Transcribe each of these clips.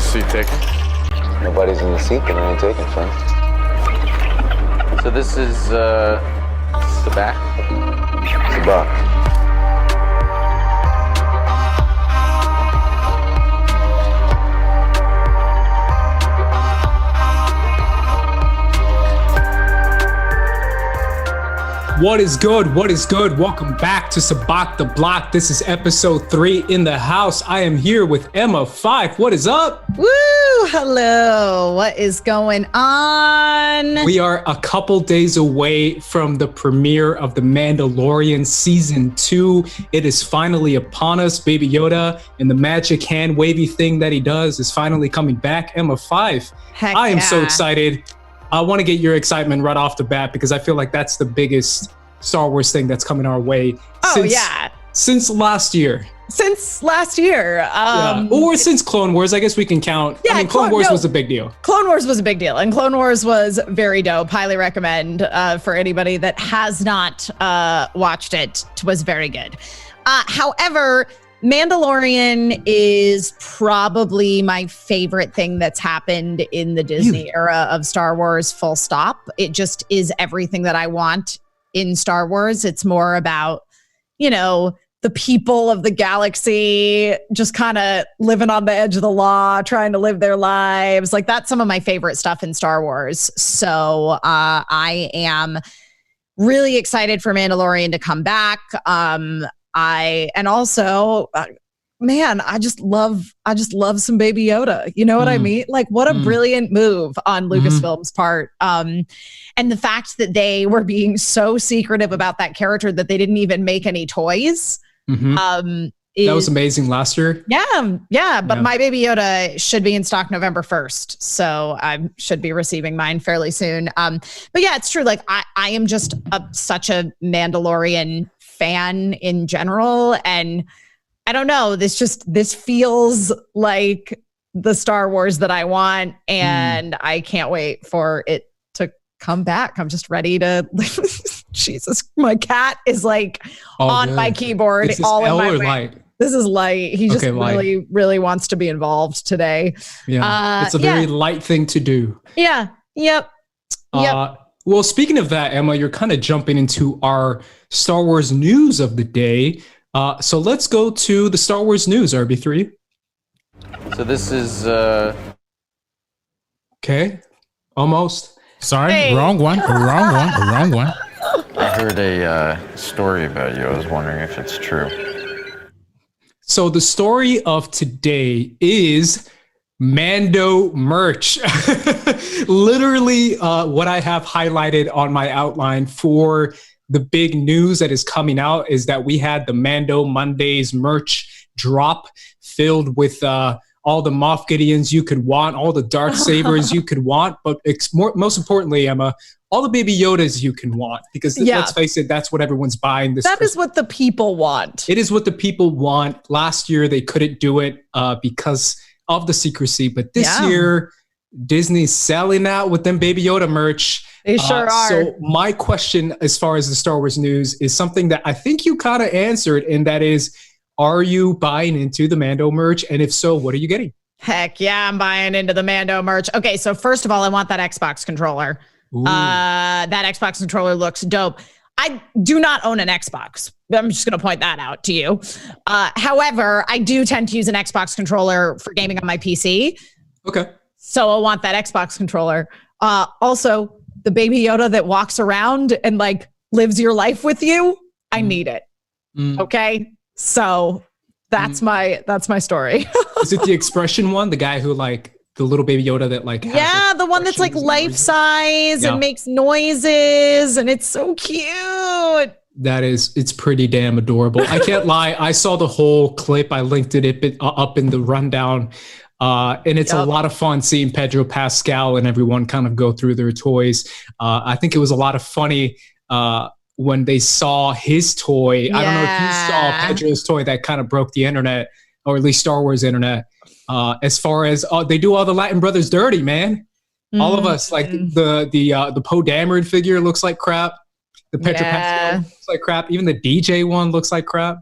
seat take? Nobody's in the seat, then I ain't taking, friend. So this is, Sabacc? Sabacc. What is good? What is good? Welcome back to Sabacc the Block. This is episode 3 in the house. I am here with Emma Fyffe. What is up? Woo! Hello. What is going on? We are a couple days away from the premiere of The Mandalorian Season 2. It is finally upon us. Baby Yoda and the magic hand wavy thing that he does is finally coming back. Emma Fyffe. Heck I am yeah. so excited. I want to get your excitement right off the bat because I feel like that's the biggest Star Wars thing that's coming our way. Since last year. Since last year. Or since Clone Wars. I guess we can count. Yeah, I mean, Clone Wars was a big deal. Clone Wars was a big deal, and Clone Wars was very dope. Highly recommend for anybody that has not watched it. It was very good. However, Mandalorian is probably my favorite thing that's happened in the Disney era of Star Wars, full stop. It just is everything that I want in Star Wars. It's more about, you know, the people of the galaxy just kind of living on the edge of the law, trying to live their lives. Like, that's some of my favorite stuff in Star Wars. So I am really excited for Mandalorian to come back. I just love some Baby Yoda. You know what I mean? Like, what a brilliant move on Lucasfilm's part. And the fact that they were being so secretive about that character that they didn't even make any toys. That was amazing last year. Yeah. But my Baby Yoda should be in stock November 1st. So I should be receiving mine fairly soon. But yeah, it's true. Like, I am just such a Mandalorian fan in general, and I don't know, this feels like the Star Wars that I want, and I can't wait for it to come back. I'm just ready to Jesus, my cat is like on my keyboard. Is this all L in my or light? This is light. He just light. really wants to be involved today. Yeah, it's a very light thing to do. Yeah. Yep. Well, speaking of that, Emma, you're kind of jumping into our Star Wars news of the day. So let's go to the Star Wars news, RB3. So this is, Okay, almost. Sorry, wrong one. I heard a story about you. I was wondering if it's true. So the story of today is Mando merch. Literally what I have highlighted on my outline for the big news that is coming out is that we had the Mando Mondays merch drop filled with all the Moff Gideons you could want, all the dark sabers you could want, but most importantly, Emma, all the Baby Yodas you can want, because let's face it, that's what everyone's buying this That is what the people want. It is what the people want. Last year they couldn't do it because of the secrecy, but this year Disney's selling out with them Baby Yoda merch. They sure are. So my question as far as the Star Wars news is something that I think you kind of answered, and that is, are you buying into the Mando merch? And if so, what are you getting? Heck yeah, I'm buying into the Mando merch. Okay, so first of all, I want that Xbox controller. That Xbox controller looks dope. I do not own an Xbox. I'm just going to point that out to you. However, I do tend to use an Xbox controller for gaming on my PC. Okay. So I want that Xbox controller. Also, the Baby Yoda that walks around and like lives your life with you, I need it. Okay? So that's my story. Is it the expression one? The guy who like the little Baby Yoda that like has the one that's like life size and makes noises, and it's so cute. It's pretty damn adorable. I can't lie. I saw the whole clip. I linked it up in the rundown. And it's a lot of fun seeing Pedro Pascal and everyone kind of go through their toys. I think it was a lot of funny when they saw his toy. I don't know if you saw Pedro's toy that kind of broke the internet, or at least Star Wars internet. As far as they do all the Latin brothers dirty, man. All of us, like the Poe Dameron figure looks like crap. The Pedro Pascal looks like crap. Even the DJ one looks like crap.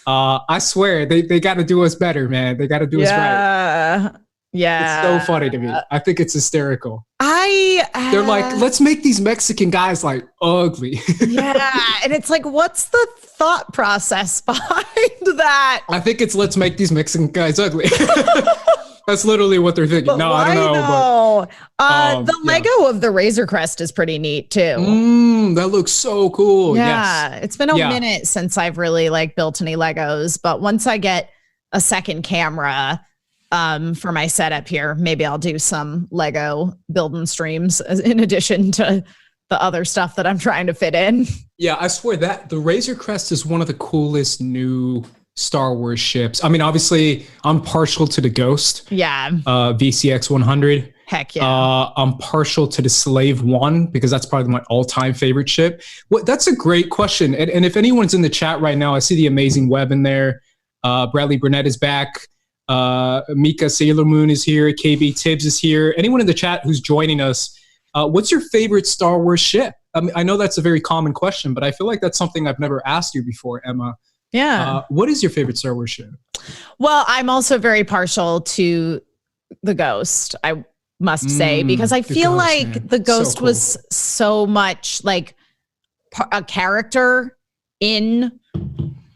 I swear they got to do us better, man. They got to do us right. Yeah. It's so funny to me. I think it's hysterical. They're like, let's make these Mexican guys like ugly. Yeah. And it's like, what's the thought process behind that? I think it's let's make these Mexican guys ugly. That's literally what they're thinking. But no, I don't know. The Lego of the Razor Crest is pretty neat too. That looks so cool. Yeah. Yes. It's been a minute since I've really like built any Legos, but once I get a second camera for my setup here, maybe I'll do some Lego building streams in addition to the other stuff that I'm trying to fit in. Yeah, I swear that the Razor Crest is one of the coolest new Star Wars ships. I mean, obviously, I'm partial to the Ghost. Yeah. VCX 100. Heck yeah. I'm partial to the Slave One because that's probably my all-time favorite ship. That's a great question. And if anyone's in the chat right now, I see the Amazing Web in there. Bradley Burnett is back. Mika Sailor Moon is here. KB Tibbs is here. Anyone in the chat who's joining us, what's your favorite Star Wars ship? I mean, I know that's a very common question, but I feel like that's something I've never asked you before, Emma. Yeah. What is your favorite Star Wars ship? Well, I'm also very partial to the Ghost, I must say, because I feel like the Ghost was so much like a character in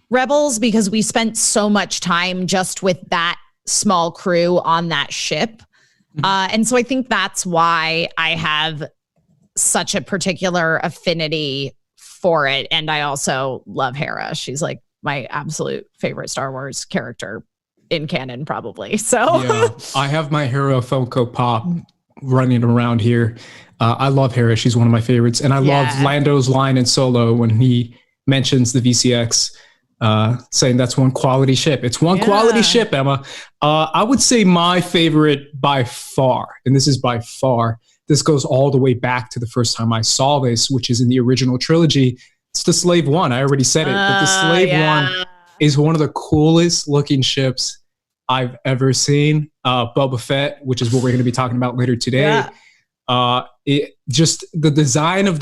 Rebels because we spent so much time just with that small crew on that ship. And so I think that's why I have such a particular affinity for it. And I also love Hera. She's like my absolute favorite Star Wars character in canon, probably. So yeah, I have my Hera Funko Pop running around here. I love Hera. She's one of my favorites. And I love Lando's line in Solo when he mentions the VCX, saying that's one quality ship. It's one quality ship, Emma. I would say my favorite by far, and this is by far, this goes all the way back to the first time I saw this, which is in the original trilogy. It's the Slave One. I already said it, but the Slave One is one of the coolest looking ships I've ever seen. Boba Fett, which is what we're going to be talking about later today. It just the design of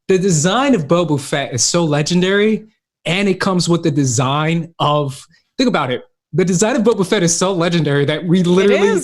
Boba Fett is so legendary, and it comes with the design of, think about it. The design of Boba Fett is so legendary that we literally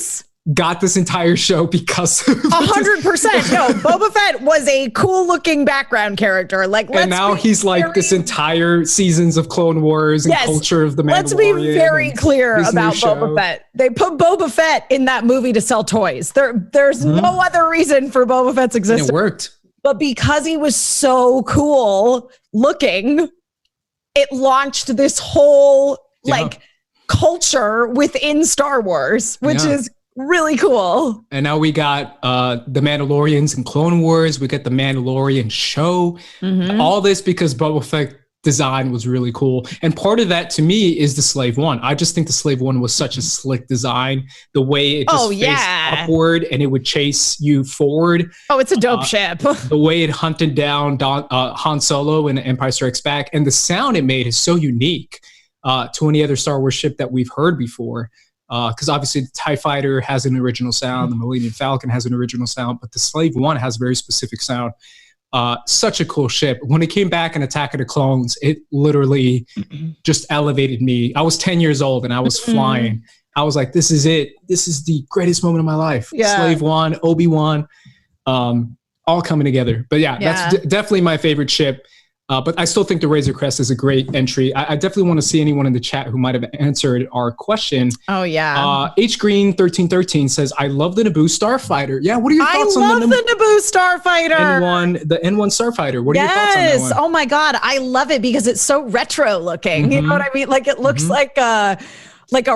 got this entire show because 100%. No, Boba Fett was a cool looking background character. Like, and now he's like this entire seasons of Clone Wars and culture of the Mandalorian. Let's be very clear about Boba Fett. They put Boba Fett in that movie to sell toys. There's no other reason for Boba Fett's existence. And it worked. But because he was so cool looking, it launched this whole like culture within Star Wars, which is really cool. And now we got the Mandalorians and Clone Wars. We got the Mandalorian show. All this because Boba Fett design was really cool. And part of that to me is the Slave One. I just think the Slave One was such a slick design. The way it just faced upward and it would chase you forward. Oh, it's a dope ship. The way it hunted down Han Solo in Empire Strikes Back, and the sound it made is so unique to any other Star Wars ship that we've heard before. Because obviously the TIE Fighter has an original sound, the Millennium Falcon has an original sound, but the Slave One has a very specific sound. Such a cool ship. When it came back in Attack of the Clones, it literally just elevated me. I was 10 years old and I was flying. I was like, this is it. This is the greatest moment of my life. Slave One, Obi-Wan, all coming together. But that's definitely my favorite ship. But I still think the Razor Crest is a great entry. I definitely want to see anyone in the chat who might have answered our question. Oh, yeah. H Green 1313 says, I love the Naboo Starfighter. Yeah, what are your thoughts on the Naboo Starfighter? The N1 Starfighter. What are your thoughts on that one? Oh, my God. I love it because it's so retro looking. You know what I mean? Like, it looks like a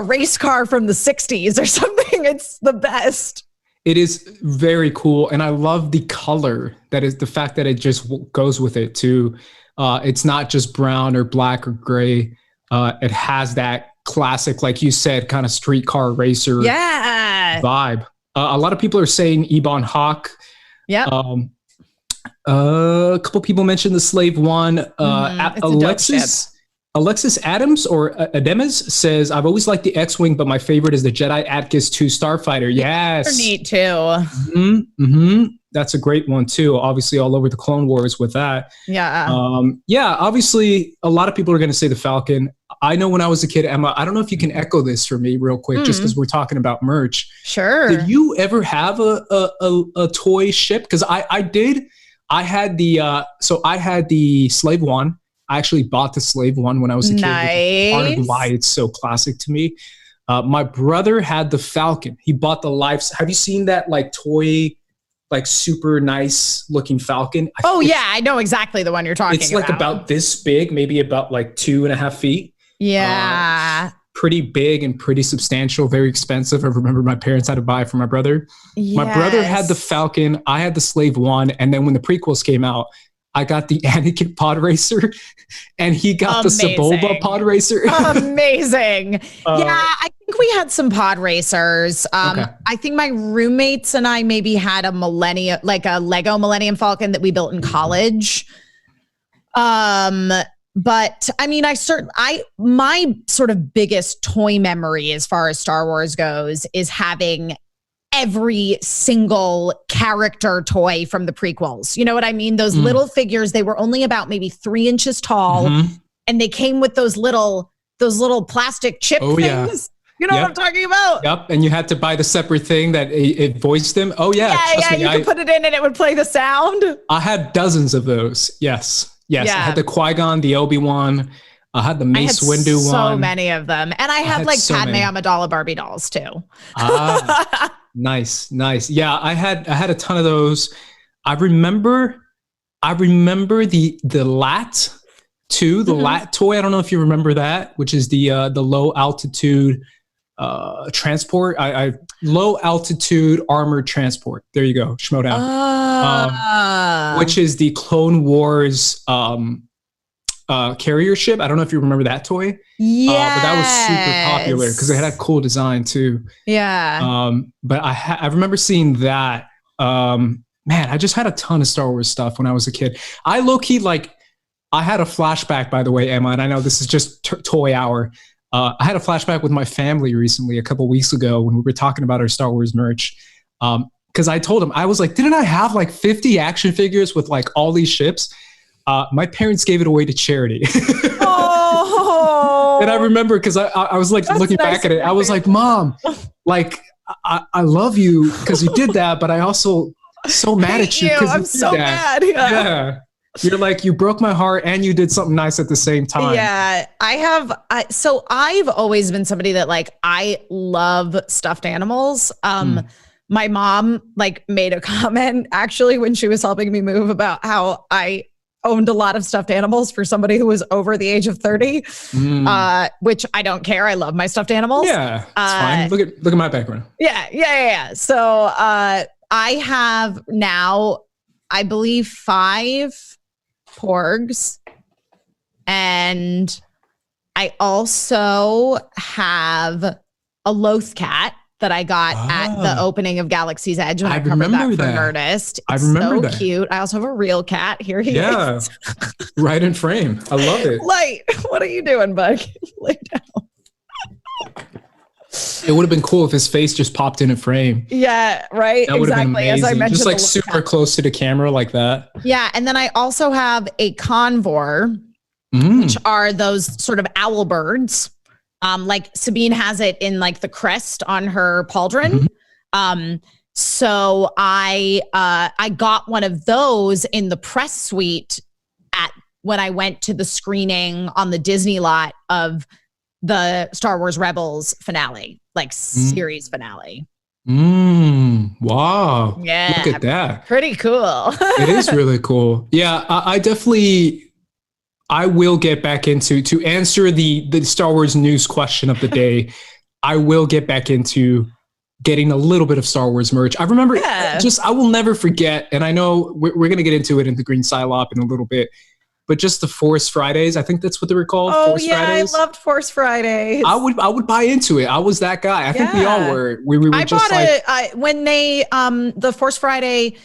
race car from the 60s or something. It's the best. It is very cool. And I love the color. That is the fact that it just goes with it, too. It's not just brown or black or gray. It has that classic, like you said, kind of streetcar racer vibe. A lot of people are saying Ebon Hawk. Yeah. A couple people mentioned the Slave One. Alexis Adams or Ademas says, I've always liked the X-Wing, but my favorite is the Jedi Atkiss 2 Starfighter. Yes. They're neat, too. That's a great one, too. Obviously, all over the Clone Wars with that. Yeah. Obviously, a lot of people are going to say the Falcon. I know when I was a kid, Emma, I don't know if you can echo this for me real quick, just because we're talking about merch. Sure. Did you ever have a toy ship? Because I did. I had the Slave One. I actually bought the Slave One when I was a kid. Nice. Part of why it's so classic to me. My brother had the Falcon. He bought the life. Have you seen that like toy, like super nice looking Falcon? I know exactly the one you're talking about. It's like about this big, maybe about like 2.5 feet. Yeah. Pretty big and pretty substantial, very expensive. I remember my parents had to buy it for my brother. Yes. My brother had the Falcon. I had the Slave One. And then when the prequels came out, I got the Anakin pod racer and he got the Sabacc pod racer. Amazing. I think we had some pod racers. I think my roommates and I maybe had a Lego Millennium Falcon that we built in college. But I mean, my sort of biggest toy memory as far as Star Wars goes is having every single character toy from the prequels. You know what I mean? Those little figures, they were only about maybe 3 inches tall, and they came with those little plastic chip things. Yeah. You know what I'm talking about? Yep. And you had to buy the separate thing that it voiced them. Oh yeah. Yeah. You could put it in and it would play the sound. I had dozens of those. Yes. I had the Qui-Gon, the Obi-Wan. I had the Mace Windu one. So many of them. And I had like Padme Amidala Barbie dolls too. Nice. Yeah, I had a ton of those. I remember the LAT too, the LAT toy. I don't know if you remember that, which is the low altitude transport. Low altitude armored transport. There you go, Schmodown. Which is the Clone Wars carrier ship. I don't know if you remember that toy. Yeah, but that was super popular because it had a cool design too. Yeah. But I remember seeing that. Man, I just had a ton of Star Wars stuff when I was a kid. I low-key I had a flashback, by the way, Emma, and I know this is just toy hour. I had a flashback with my family recently, a couple weeks ago, when we were talking about our Star Wars merch. Because I told them, I was like, didn't I have like 50 action figures with like all these ships? My parents gave it away to charity. Oh. And I remember because I was like looking back at it. I was like, Mom, like, I love you because you did that, but I also so mad at you because I'm so mad. Yeah. You're like, you broke my heart and you did something nice at the same time. Yeah, so I've always been somebody that like, I love stuffed animals. My mom like made a comment actually when she was helping me move about how I owned a lot of stuffed animals for somebody who was over the age of 30, which I don't care. I love my stuffed animals. Yeah, it's fine. Look at my background. Yeah. So I have now, I believe 5 porgs, and I also have a Loth cat that I got at the opening of Galaxy's Edge when I covered that for Nerdist. I remember that. Cute. I also have a real cat. Here he is. Right in frame. I love it. Light, what are you doing, bud? Lay down. It would have been cool if his face just popped in a frame. Yeah, right. That would have been amazing. As I mentioned, just like super close to the camera like that. Yeah, and then I also have a convor, which are those sort of owl birds. Like Sabine has it in like the crest on her pauldron. So I got one of those in the press suite when I went to the screening on the Disney lot of the Star Wars Rebels finale, like series finale. Wow. Yeah. Look at that. Pretty cool. It is really cool. Yeah, I will get back into, to answer the Star Wars news question of the day. I will get back into getting a little bit of Star Wars merch. I remember I will never forget. And I know we're going to get into it in the Green Psylop in a little bit, but just the Force Fridays. I think that's what they were called. Oh, Force Fridays. I loved Force Fridays. I would buy into it. I was that guy. I think we all were. We were just like, when they, the Force Friday,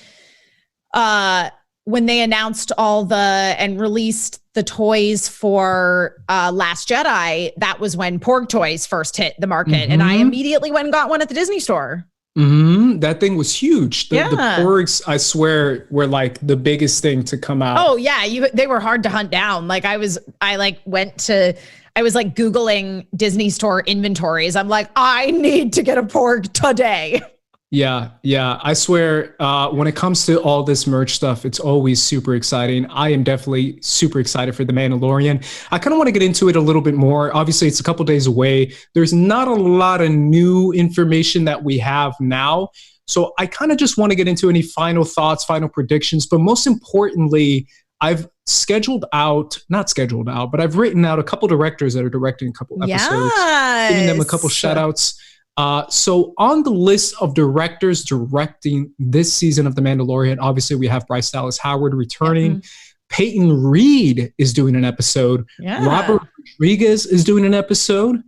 when they announced and released the toys for Last Jedi, that was when Porg toys first hit the market. And I immediately went and got one at the Disney store. That thing was huge. The Porgs, I swear, were like the biggest thing to come out. Oh yeah, they were hard to hunt down. Like I went to I was like Googling Disney store inventories. I'm like, I need to get a porg today. Yeah. I swear, when it comes to all this merch stuff, it's always super exciting. I am definitely super excited for The Mandalorian. I kind of want to get into it a little bit more. Obviously, it's a couple days away. There's not a lot of new information that we have now. So I kind of just want to get into any final thoughts, final predictions. But most importantly, I've not scheduled out, but I've written out a couple directors that are directing a couple episodes, giving them a couple shout outs. So on the list of directors directing this season of The Mandalorian, obviously we have Bryce Dallas Howard returning. Mm-hmm. Peyton Reed is doing an episode. Yeah. Robert Rodriguez is doing an episode.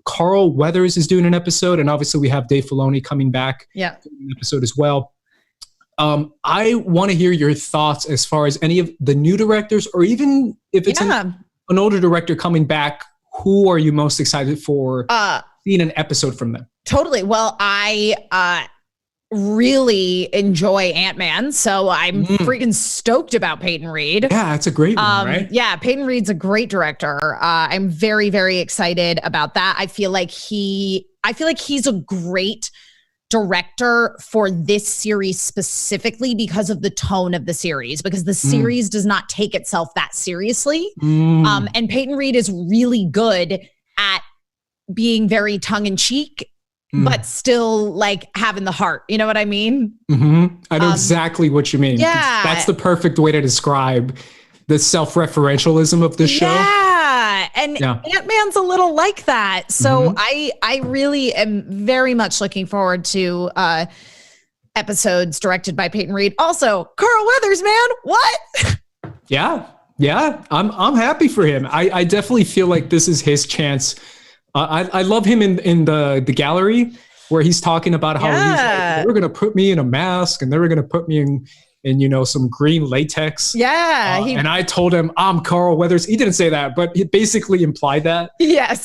Carl Weathers is doing an episode. And obviously we have Dave Filoni coming back doing an episode as well. I want to hear your thoughts as far as any of the new directors, or even if it's an older director coming back. Who are you most excited for seeing an episode from them? Totally. Well, I really enjoy Ant-Man, so I'm freaking stoked about Peyton Reed. Yeah, it's a great one, right? Yeah, Peyton Reed's a great director. I'm very, very excited about that. I feel like he's a great director for this series specifically because of the tone of the series, because the series does not take itself that seriously. And Peyton Reed is really good at being very tongue-in-cheek, but still like having the heart. You know what I mean? Mm-hmm. I know exactly what you mean. Yeah. That's the perfect way to describe the self-referentialism of the show. Yeah. And Ant-Man's a little like that. So I really am very much looking forward to episodes directed by Peyton Reed. Also, Carl Weathers, man, what? Yeah. I'm happy for him. I definitely feel like this is his chance. I love him in the gallery where he's talking about how he's like, they were going to put me in a mask and they were going to put me in some green latex. Yeah. And I told him, I'm Carl Weathers. He didn't say that, but he basically implied that. Yes.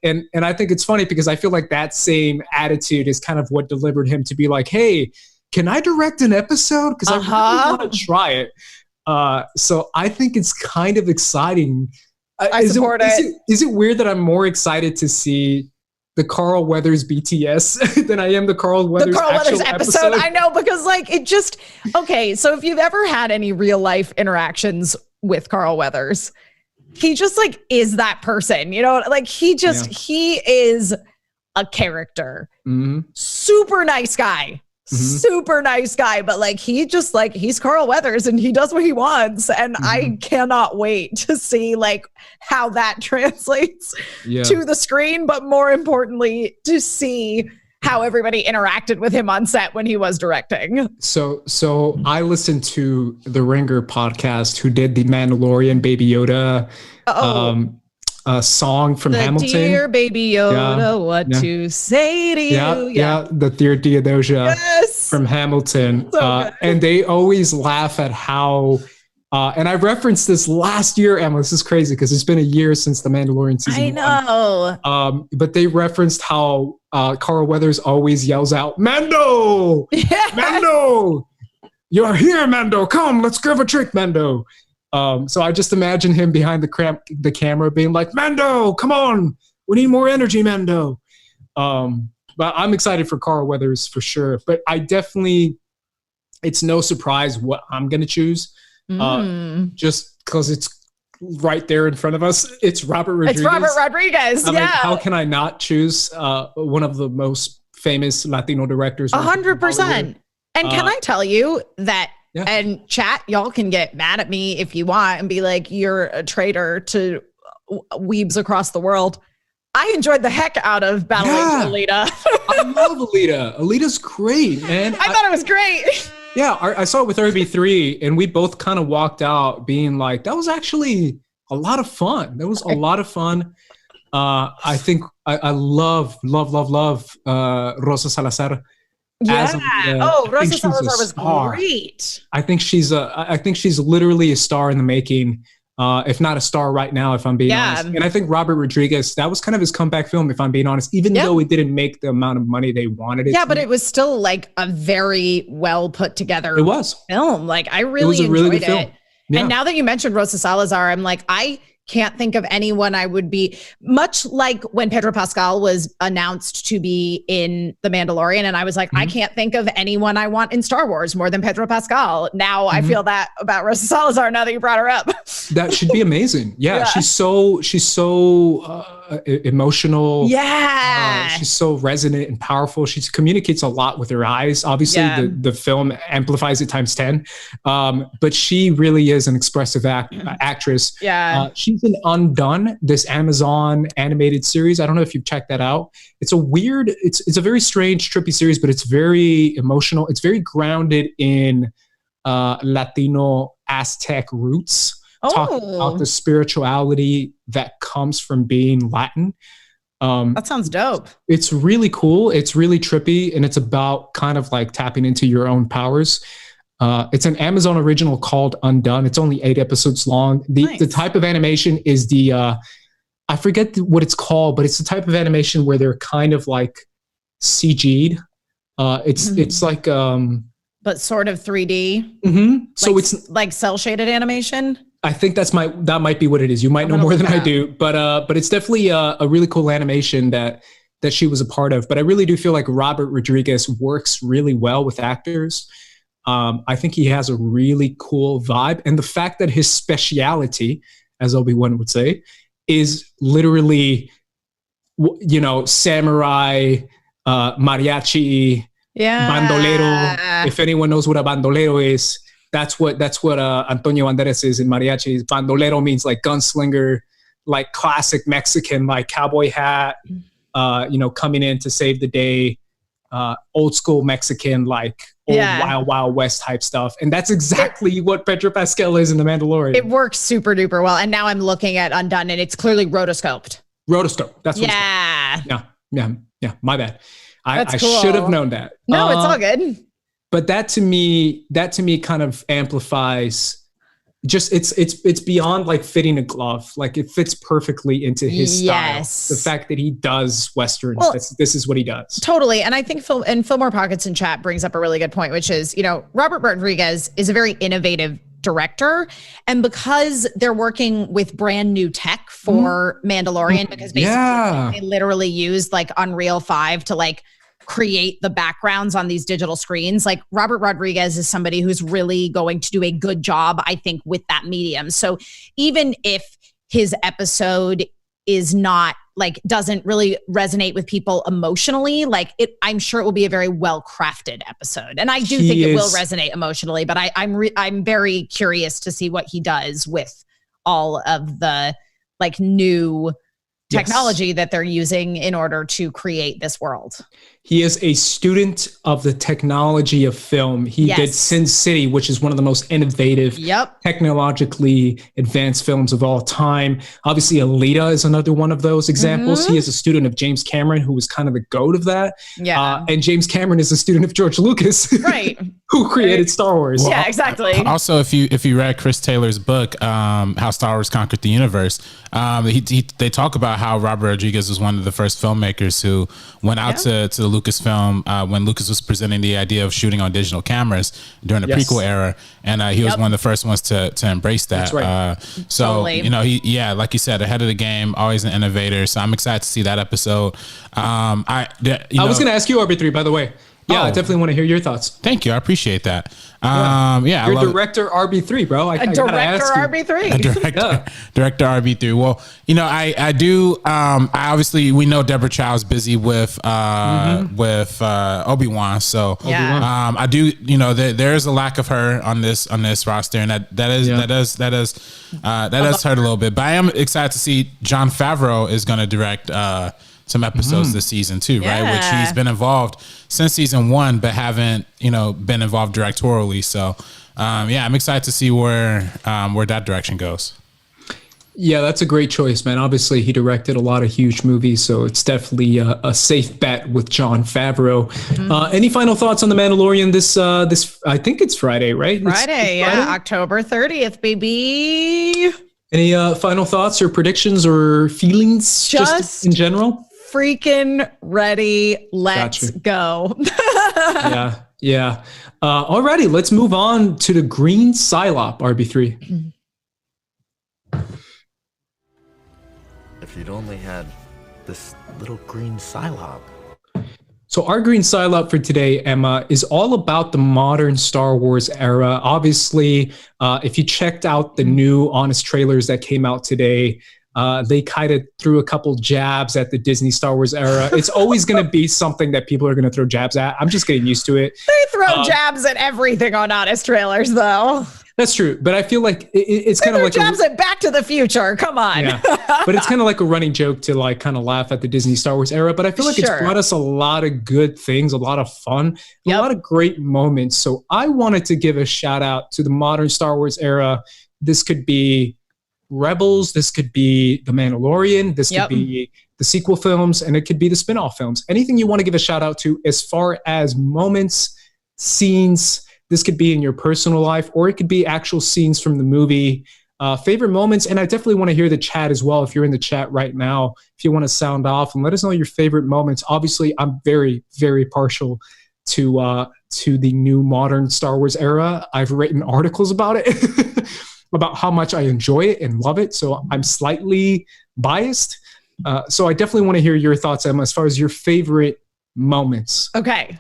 And I think it's funny because I feel like that same attitude is kind of what delivered him to be like, hey, can I direct an episode? Because I really want to try it. So I think it's kind of exciting. I support it. Is it weird that I'm more excited to see the Carl Weathers BTS than I am the Carl Weathers episode? I know, because like it just, okay. So if you've ever had any real life interactions with Carl Weathers, he just like is that person, you know, like he is a character. Super nice guy. Super nice guy, but like he just like he's Carl Weathers and he does what he wants, and I cannot wait to see like how that translates to the screen, but more importantly to see how everybody interacted with him on set when he was directing. So I listened to the Ringer podcast who did the Mandalorian Baby Yoda song from Hamilton. Dear Baby Yoda, what to say to you. Yeah, the Dear Theodosia from Hamilton. And they always laugh at how, and I referenced this last year, Emma, this is crazy because it's been a year since the Mandalorian season. I know. But they referenced how Carl Weathers always yells out, Mando! Yes! Mando! You're here, Mando! Come, let's grab a drink, Mando! So I just imagine him behind the camera being like, Mando, come on. We need more energy, Mando. But I'm excited for Carl Weathers for sure. But I definitely, it's no surprise what I'm going to choose. Just because it's right there in front of us. It's Robert Rodriguez. It's Robert Rodriguez, I mean, how can I not choose one of the most famous Latino directors? 100%. And can I tell you that, and chat, y'all can get mad at me if you want and be like, you're a traitor to weebs across the world. I enjoyed the heck out of battling Alita. I love Alita. Alita's great, man. I thought it was great. Yeah, I saw it with RB3 and we both kind of walked out being like, that was actually a lot of fun. That was a lot of fun. I think I love Rosa Salazar. Rosa Salazar was great. I think she's literally a star in the making, if not a star right now, if I'm being honest. And I think Robert Rodriguez, that was kind of his comeback film, if I'm being honest, even though it didn't make the amount of money they wanted it to. But it was still like a very well put together film. Like I really enjoyed it. Yeah. And now that you mentioned Rosa Salazar, I'm like, I can't think of anyone I would be, much like when Pedro Pascal was announced to be in The Mandalorian. And I was like, I can't think of anyone I want in Star Wars more than Pedro Pascal. Now I feel that about Rosa Salazar now that you brought her up. That should be amazing. Yeah. She's so emotional. Yeah. She's so resonant and powerful. She communicates a lot with her eyes. Obviously the film amplifies it times 10. But she really is an expressive actress. Yeah. She's in Undone, this Amazon animated series. I don't know if you've checked that out. It's a weird, it's a very strange, trippy series, but it's very emotional. It's very grounded in Latino Aztec roots. Talking about the spirituality that comes from being Latin. That sounds dope. It's really cool. It's really trippy, and it's about kind of like tapping into your own powers. It's an Amazon original called Undone. It's only 8 episodes long. The type of animation is I forget what it's called, but it's the type of animation where they're kind of like CG'd. It's like but sort of 3D. So it's like cell shaded animation. I think that might be what it is. You might know more than I do, but it's definitely a really cool animation that she was a part of. But I really do feel like Robert Rodriguez works really well with actors. I think he has a really cool vibe, and the fact that his speciality, as Obi-Wan would say, is literally, samurai, mariachi, bandolero. If anyone knows what a bandolero is, that's what Antonio Banderas is in mariachi. Bandolero means like gunslinger, like classic Mexican, like cowboy hat, coming in to save the day, old school Mexican, like old Wild Wild West type stuff. And that's exactly what Pedro Pascal is in The Mandalorian. It works super duper well. And now I'm looking at Undone, and it's clearly rotoscoped. Rotoscope. That's what it's called. Yeah. My bad. I cool. should have known that. No, it's all good. But that to me kind of amplifies. Just it's beyond like fitting a glove. Like it fits perfectly into his style. The fact that he does westerns, this is what he does. Totally. And I think Fillmore Pockets in chat brings up a really good point, which is, Robert Rodriguez is a very innovative director, and because they're working with brand new tech for Mandalorian, because basically they literally used like Unreal 5 to like create the backgrounds on these digital screens. Like Robert Rodriguez is somebody who's really going to do a good job, I think, with that medium. So even if his episode is not like, doesn't really resonate with people emotionally, like I'm sure it will be a very well-crafted episode. And I do think it will resonate emotionally, but I'm very curious to see what he does with all of the like new technology that they're using in order to create this world. He is a student of the technology of film. He did Sin City, which is one of the most innovative, technologically advanced films of all time. Obviously, Alita is another one of those examples. He is a student of James Cameron, who was kind of the goat of that. And James Cameron is a student of George Lucas, who created Star Wars. Well, exactly. Also, if you read Chris Taylor's book, How Star Wars Conquered the Universe, they talk about how Robert Rodriguez was one of the first filmmakers who went out to the Lucasfilm when Lucas was presenting the idea of shooting on digital cameras during the prequel era, and he was one of the first ones to embrace that. That's right. So he, like you said, ahead of the game, always an innovator. So I'm excited to see that episode. I was going to ask you, RB3, by the way. I definitely want to hear your thoughts. Thank you. I apprite that. You're director RB3, bro. Director RB3. Director RB3. Well, I do. I obviously, we know Deborah Chow's busy with Obi-Wan, so I do. There's a lack of her on this roster, and that does hurt a little bit. But I am excited to see Jon Favreau is going to direct some episodes this season too, right? Which he's been involved since season 1, but haven't, been involved directorially. So, I'm excited to see where that direction goes. Yeah, that's a great choice, man. Obviously, he directed a lot of huge movies, so it's definitely a safe bet with Jon Favreau. Any final thoughts on The Mandalorian? This I think it's Friday, right? Friday, October 30th, baby. Any final thoughts or predictions or feelings just in general? Freaking ready. Let's go. Yeah. Alrighty, let's move on to the green Psylop, RB3. if you'd only had this little green Psylocke. So our green Psylocke for today, Emma, is all about the modern Star Wars era. Obviously, if you checked out the new Honest trailers that came out today, they kind of threw a couple jabs at the Disney Star Wars era. It's always going to be something that people are going to throw jabs at. I'm just getting used to it. They throw jabs at everything on Honest trailers, though. That's true, but I feel like it's kind of like jabs at Back to the Future. Come on. Yeah. But it's kind of like a running joke to like kind of laugh at the Disney Star Wars era. But I feel like it's brought us a lot of good things, a lot of fun, a lot of great moments. So I wanted to give a shout out to the modern Star Wars era. This could be Rebels. This could be The Mandalorian. This could be the sequel films, and it could be the spin-off films. Anything you want to give a shout out to as far as moments, scenes. This could be in your personal life, or it could be actual scenes from the movie, favorite moments. And I definitely want to hear the chat as well. If you're in the chat right now, if you want to sound off and let us know your favorite moments. Obviously, I'm very, very partial to the new modern Star Wars era. I've written articles about it, about how much I enjoy it and love it. So I'm slightly biased. So I definitely want to hear your thoughts, Emma, as far as your favorite moments. Okay.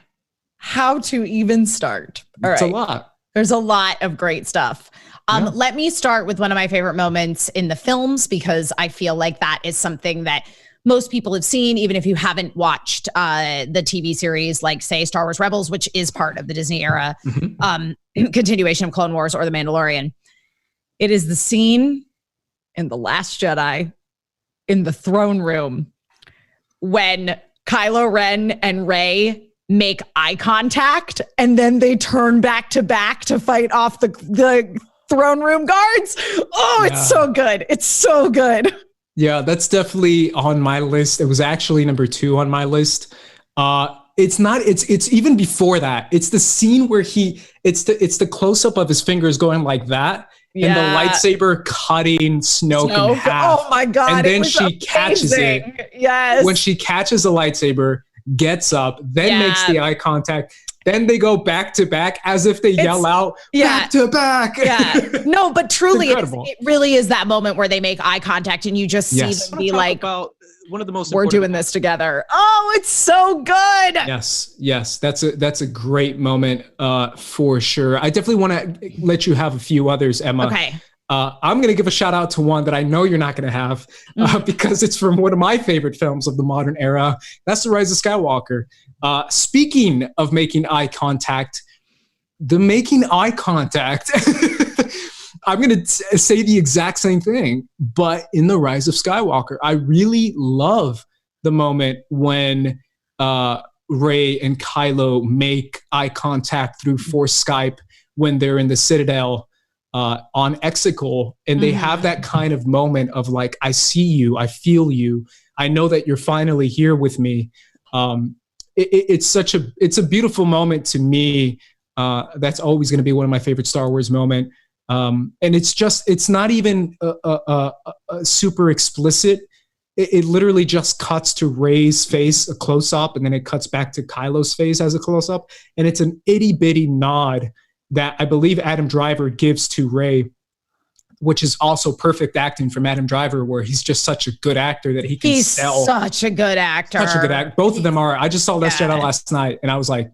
How to even start? All it's right. a lot. There's a lot of great stuff. Let me start with one of my favorite moments in the films, because I feel like that is something that most people have seen, even if you haven't watched the TV series, like say Star Wars Rebels, which is part of the Disney era, continuation of Clone Wars or The Mandalorian. It is the scene in The Last Jedi in the throne room when Kylo Ren and Rey make eye contact, and then they turn back to fight off the throne room guards. Oh, it's so good. It's so good. Yeah, that's definitely on my list. It was actually number 2 on my list. It's even before that. It's the scene where it's the close up of his fingers going like that. And the lightsaber cutting Snoke in half. Oh my God. And then she catches it. Yes. When she catches the lightsaber, gets up, then makes the eye contact. Then they go back to back as if they yell out, back to back. Yeah. No, but truly, it really is that moment where they make eye contact and you just see them be like, about one of the most we're doing this together. Oh, it's so good. Yes. That's a great moment for sure. I definitely want to let you have a few others, Emma. Okay. I'm going to give a shout out to one that I know you're not going to have because it's from one of my favorite films of the modern era. That's The Rise of Skywalker. Speaking of making eye contact, I'm going to say the exact same thing, but in The Rise of Skywalker, I really love the moment when Rey and Kylo make eye contact through Force Skype when they're in the Citadel on Exegol, and they have that kind of moment of like, I see you, I feel you, I know that you're finally here with me. It's a beautiful moment to me. That's always going to be one of my favorite Star Wars moment. And it's not even super explicit. It literally just cuts to Rey's face, a close up, and then it cuts back to Kylo's face as a close up. And it's an itty bitty nod that I believe Adam Driver gives to Rey, which is also perfect acting from Adam Driver, where he's just such a good actor that he's such a good actor. Such a good actor. Both of them are. I just saw Last Jedi last night, and I was like,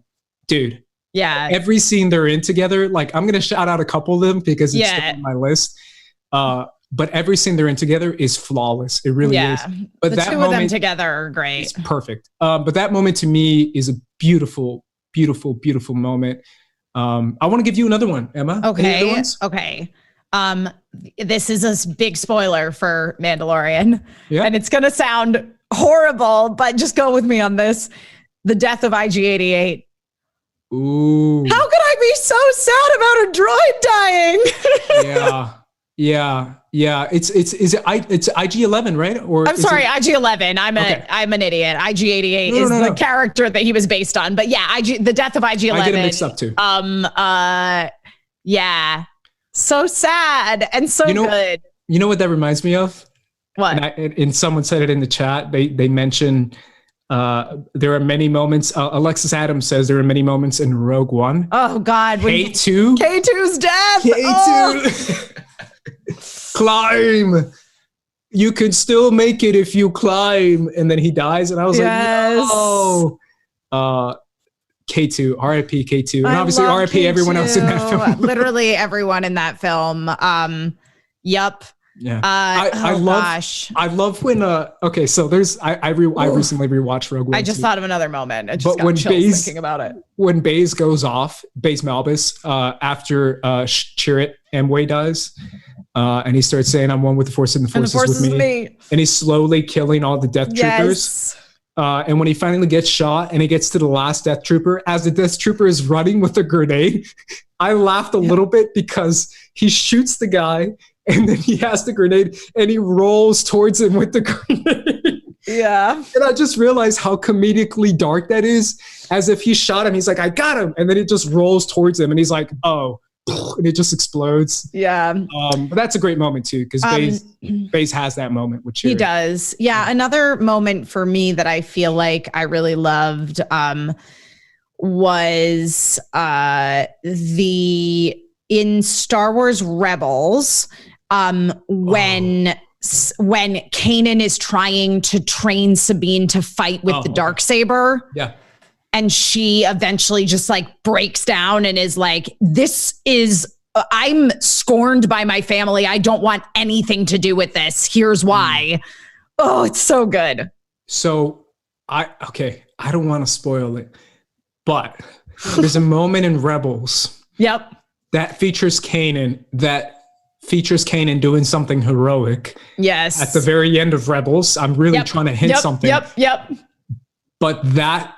dude. Yeah. Every scene they're in together, like I'm going to shout out a couple of them because it's still on my list. But every scene they're in together is flawless. It really is. But the two of them together are great. It's perfect. But that moment to me is a beautiful, beautiful, beautiful moment. I want to give you another one, Emma. Okay. Okay. This is a big spoiler for Mandalorian. Yeah. And it's going to sound horrible, but just go with me on this. The death of IG-88. Ooh. How could I be so sad about a droid dying? Yeah. It's IG-11, right? Or I'm sorry, IG-11. I'm an idiot. IG-88 is the character that he was based on. But yeah, the death of IG-11. I get it mixed up too. Yeah. So sad and so good. You know what that reminds me of? What? And someone said it in the chat. They mentioned there are many moments. Alexis Adams says there are many moments in Rogue One. Oh God. K2. K2's death. K2. Climb. you could still make it if you climb. And then he dies. And I was like, no. K2, RIP K2. And obviously RIP everyone else in that film. Literally everyone in that film. Yup. Yeah. I love when okay, so there's I recently rewatched Rogue One. I just thought of another moment. I just got chills thinking about it. When Baze goes off, Baze Malbus, after Chirrut Amway dies, and he starts saying, "I'm one with the Force, and the Force is with me." And he's slowly killing all the Death Troopers. And when he finally gets shot and he gets to the last Death Trooper, as the Death Trooper is running with a grenade, I laughed a little bit because he shoots the guy and then he has the grenade and he rolls towards him with the grenade. Yeah. And I just realized how comedically dark that is. As if he shot him, he's like, I got him. And then it just rolls towards him and he's like, oh, and it just explodes. Yeah. But that's a great moment too, because Baze has that moment with Chirrut. He does. Yeah. Another moment for me that I feel like I really loved was in Star Wars Rebels, when Kanan is trying to train Sabine to fight with the Darksaber. Yeah. And she eventually just like breaks down and is like, I'm scorned by my family. I don't want anything to do with this. Here's why. Oh, it's so good. So I don't want to spoil it, but there's a moment in Rebels. Yep. That features Kanan doing something heroic. Yes. At the very end of Rebels. I'm really trying to hint something. Yep. But that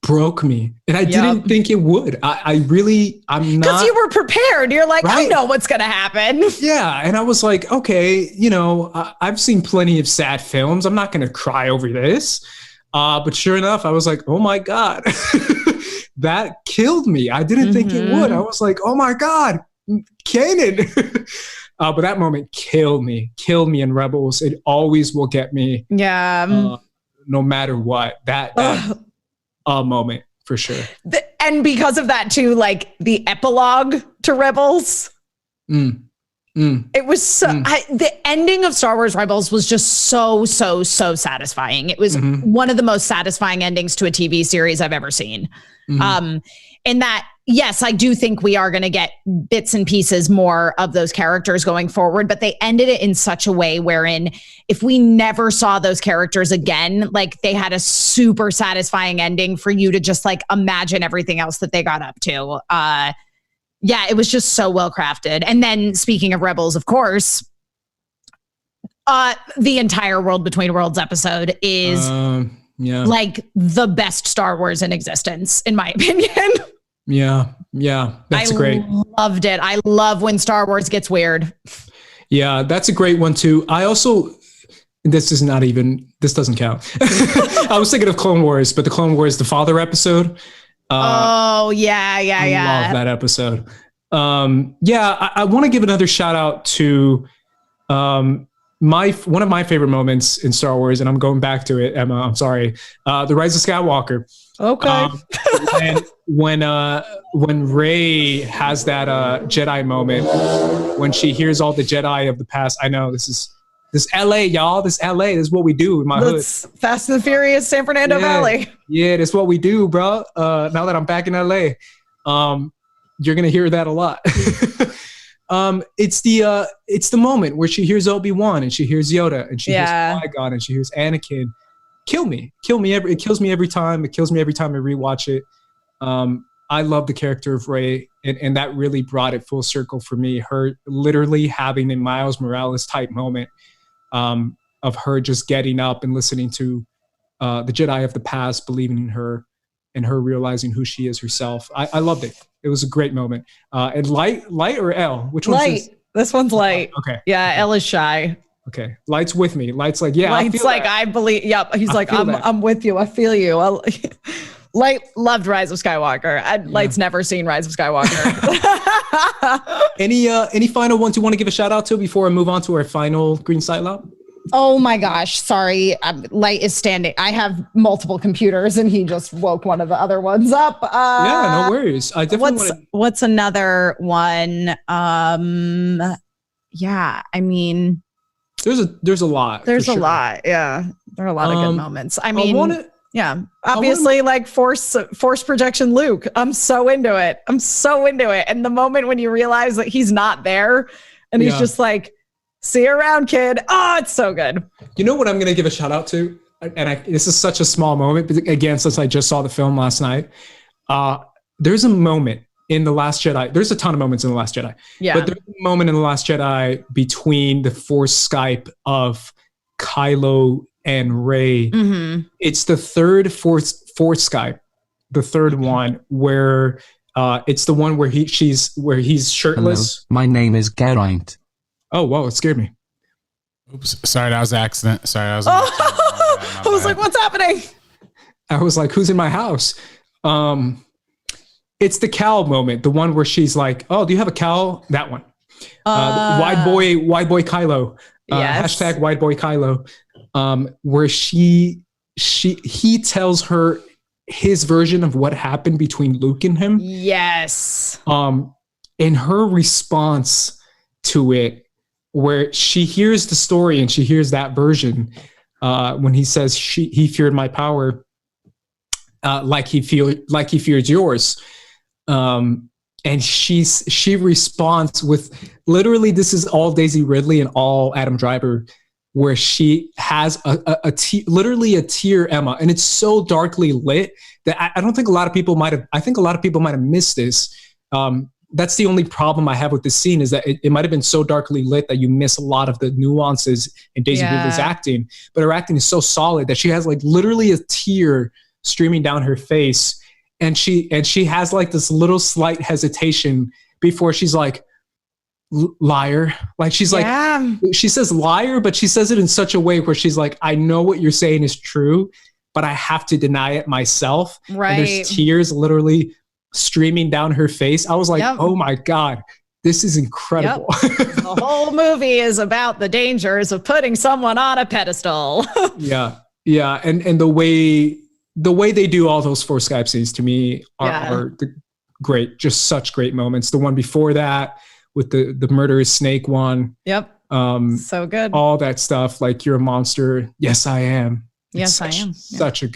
broke me. And I didn't think it would. I'm not. Because you were prepared. You're like, right. I know what's going to happen. Yeah. And I was like, okay, I've seen plenty of sad films. I'm not going to cry over this. But sure enough, I was like, oh my God. That killed me. I didn't think it would. I was like, oh my God, Kanan. But that moment killed me in Rebels. It always will get me. Yeah. No matter what. That a moment for sure. And because of that too, like the epilogue to Rebels. It was the ending of Star Wars Rebels was just so satisfying. It was one of the most satisfying endings to a TV series I've ever seen. And that, yes, I do think we are going to get bits and pieces more of those characters going forward, but they ended it in such a way wherein if we never saw those characters again, like they had a super satisfying ending for you to just like imagine everything else that they got up to. Yeah, it was just so well crafted. And then speaking of Rebels, of course, the entire World Between Worlds episode is like the best Star Wars in existence, in my opinion. Yeah, that's great. I loved it. I love when Star Wars gets weird. Yeah, that's a great one too. I also, this doesn't count. I was thinking of Clone Wars, but the Clone Wars, the Father episode. Yeah. I love that episode. I want to give another shout out to one of my favorite moments in Star Wars, and I'm going back to it, Emma. I'm sorry. The Rise of Skywalker. Okay. When Rey has that Jedi moment, when she hears all the Jedi of the past. I know this LA, y'all. This LA. This is what we do in my hood. Fast and Furious, San Fernando Valley. Yeah, that's what we do, bro. Now that I'm back in LA, you're gonna hear that a lot. It's the moment where she hears Obi-Wan and she hears Yoda and she hears Qui-Gon and she hears Anakin. It kills me every time. It kills me every time I rewatch it. I love the character of Rey, and that really brought it full circle for me. Her literally having a Miles Morales type moment of her just getting up and listening to the Jedi of the past, believing in her, and her realizing who she is herself. I loved it. It was a great moment. And light or L? Which one's light? This one's light. Okay. Yeah, L is shy. Okay. Light's with me. Light's like, yeah. Light's like, I believe. Yep. He's like, I'm with you. I feel you. Light loved Rise of Skywalker. Light's never seen Rise of Skywalker. Any final ones you want to give a shout out to before I move on to our final Green Silo? Oh my gosh. Sorry. Light is standing. I have multiple computers and he just woke one of the other ones up. Yeah, no worries. I definitely what's another one? Yeah, I mean, There's a lot. There's for a sure. lot. Yeah. There are a lot of good moments. I mean, yeah, obviously like force projection Luke. I'm so into it. And the moment when you realize that he's not there and he's just like, see you around, kid. Oh, it's so good. You know what I'm going to give a shout out to? And this is such a small moment, but again, since I just saw the film last night, there's a moment in The Last Jedi. There's a ton of moments in The Last Jedi. Yeah. But there's a moment in The Last Jedi between the Force Skype of Kylo and Rey. Mm-hmm. It's the third Force Skype, the third one where it's the one where he's shirtless. Hello, my name is Geraint. Oh, wow, it scared me. Oops, sorry, that was an accident. Sorry, that was. I was like, what's happening? I was like, who's in my house? It's the cowl moment, the one where she's like, oh, do you have a cowl? That one. Wide boy Kylo. Yes. Hashtag wide boy Kylo. Where he tells her his version of what happened between Luke and him. Yes. And her response to it, where she hears the story and she hears that version, when he says he feared my power, like he feared yours. And she responds with literally, this is all Daisy Ridley and all Adam Driver, where she has literally a tear, Emma, and it's so darkly lit that I don't think a lot of people might have missed this. That's the only problem I have with this scene, is that it might have been so darkly lit that you miss a lot of the nuances in Daisy Ridley's acting, but her acting is so solid that she has like literally a tear streaming down her face. And she has like this little slight hesitation before she's like, liar. Like she's like, she says liar, but she says it in such a way where she's like, I know what you're saying is true, but I have to deny it myself. Right. And there's tears literally streaming down her face. I was like, oh my God, this is incredible. The whole movie is about the dangers of putting someone on a pedestal. Yeah. And the way they do all those Force Skype scenes to me are great, just such great moments. The one before that with the murderous snake one. Yep. So good. All that stuff, like you're a monster. Yes, I am. Yes, I am. Such a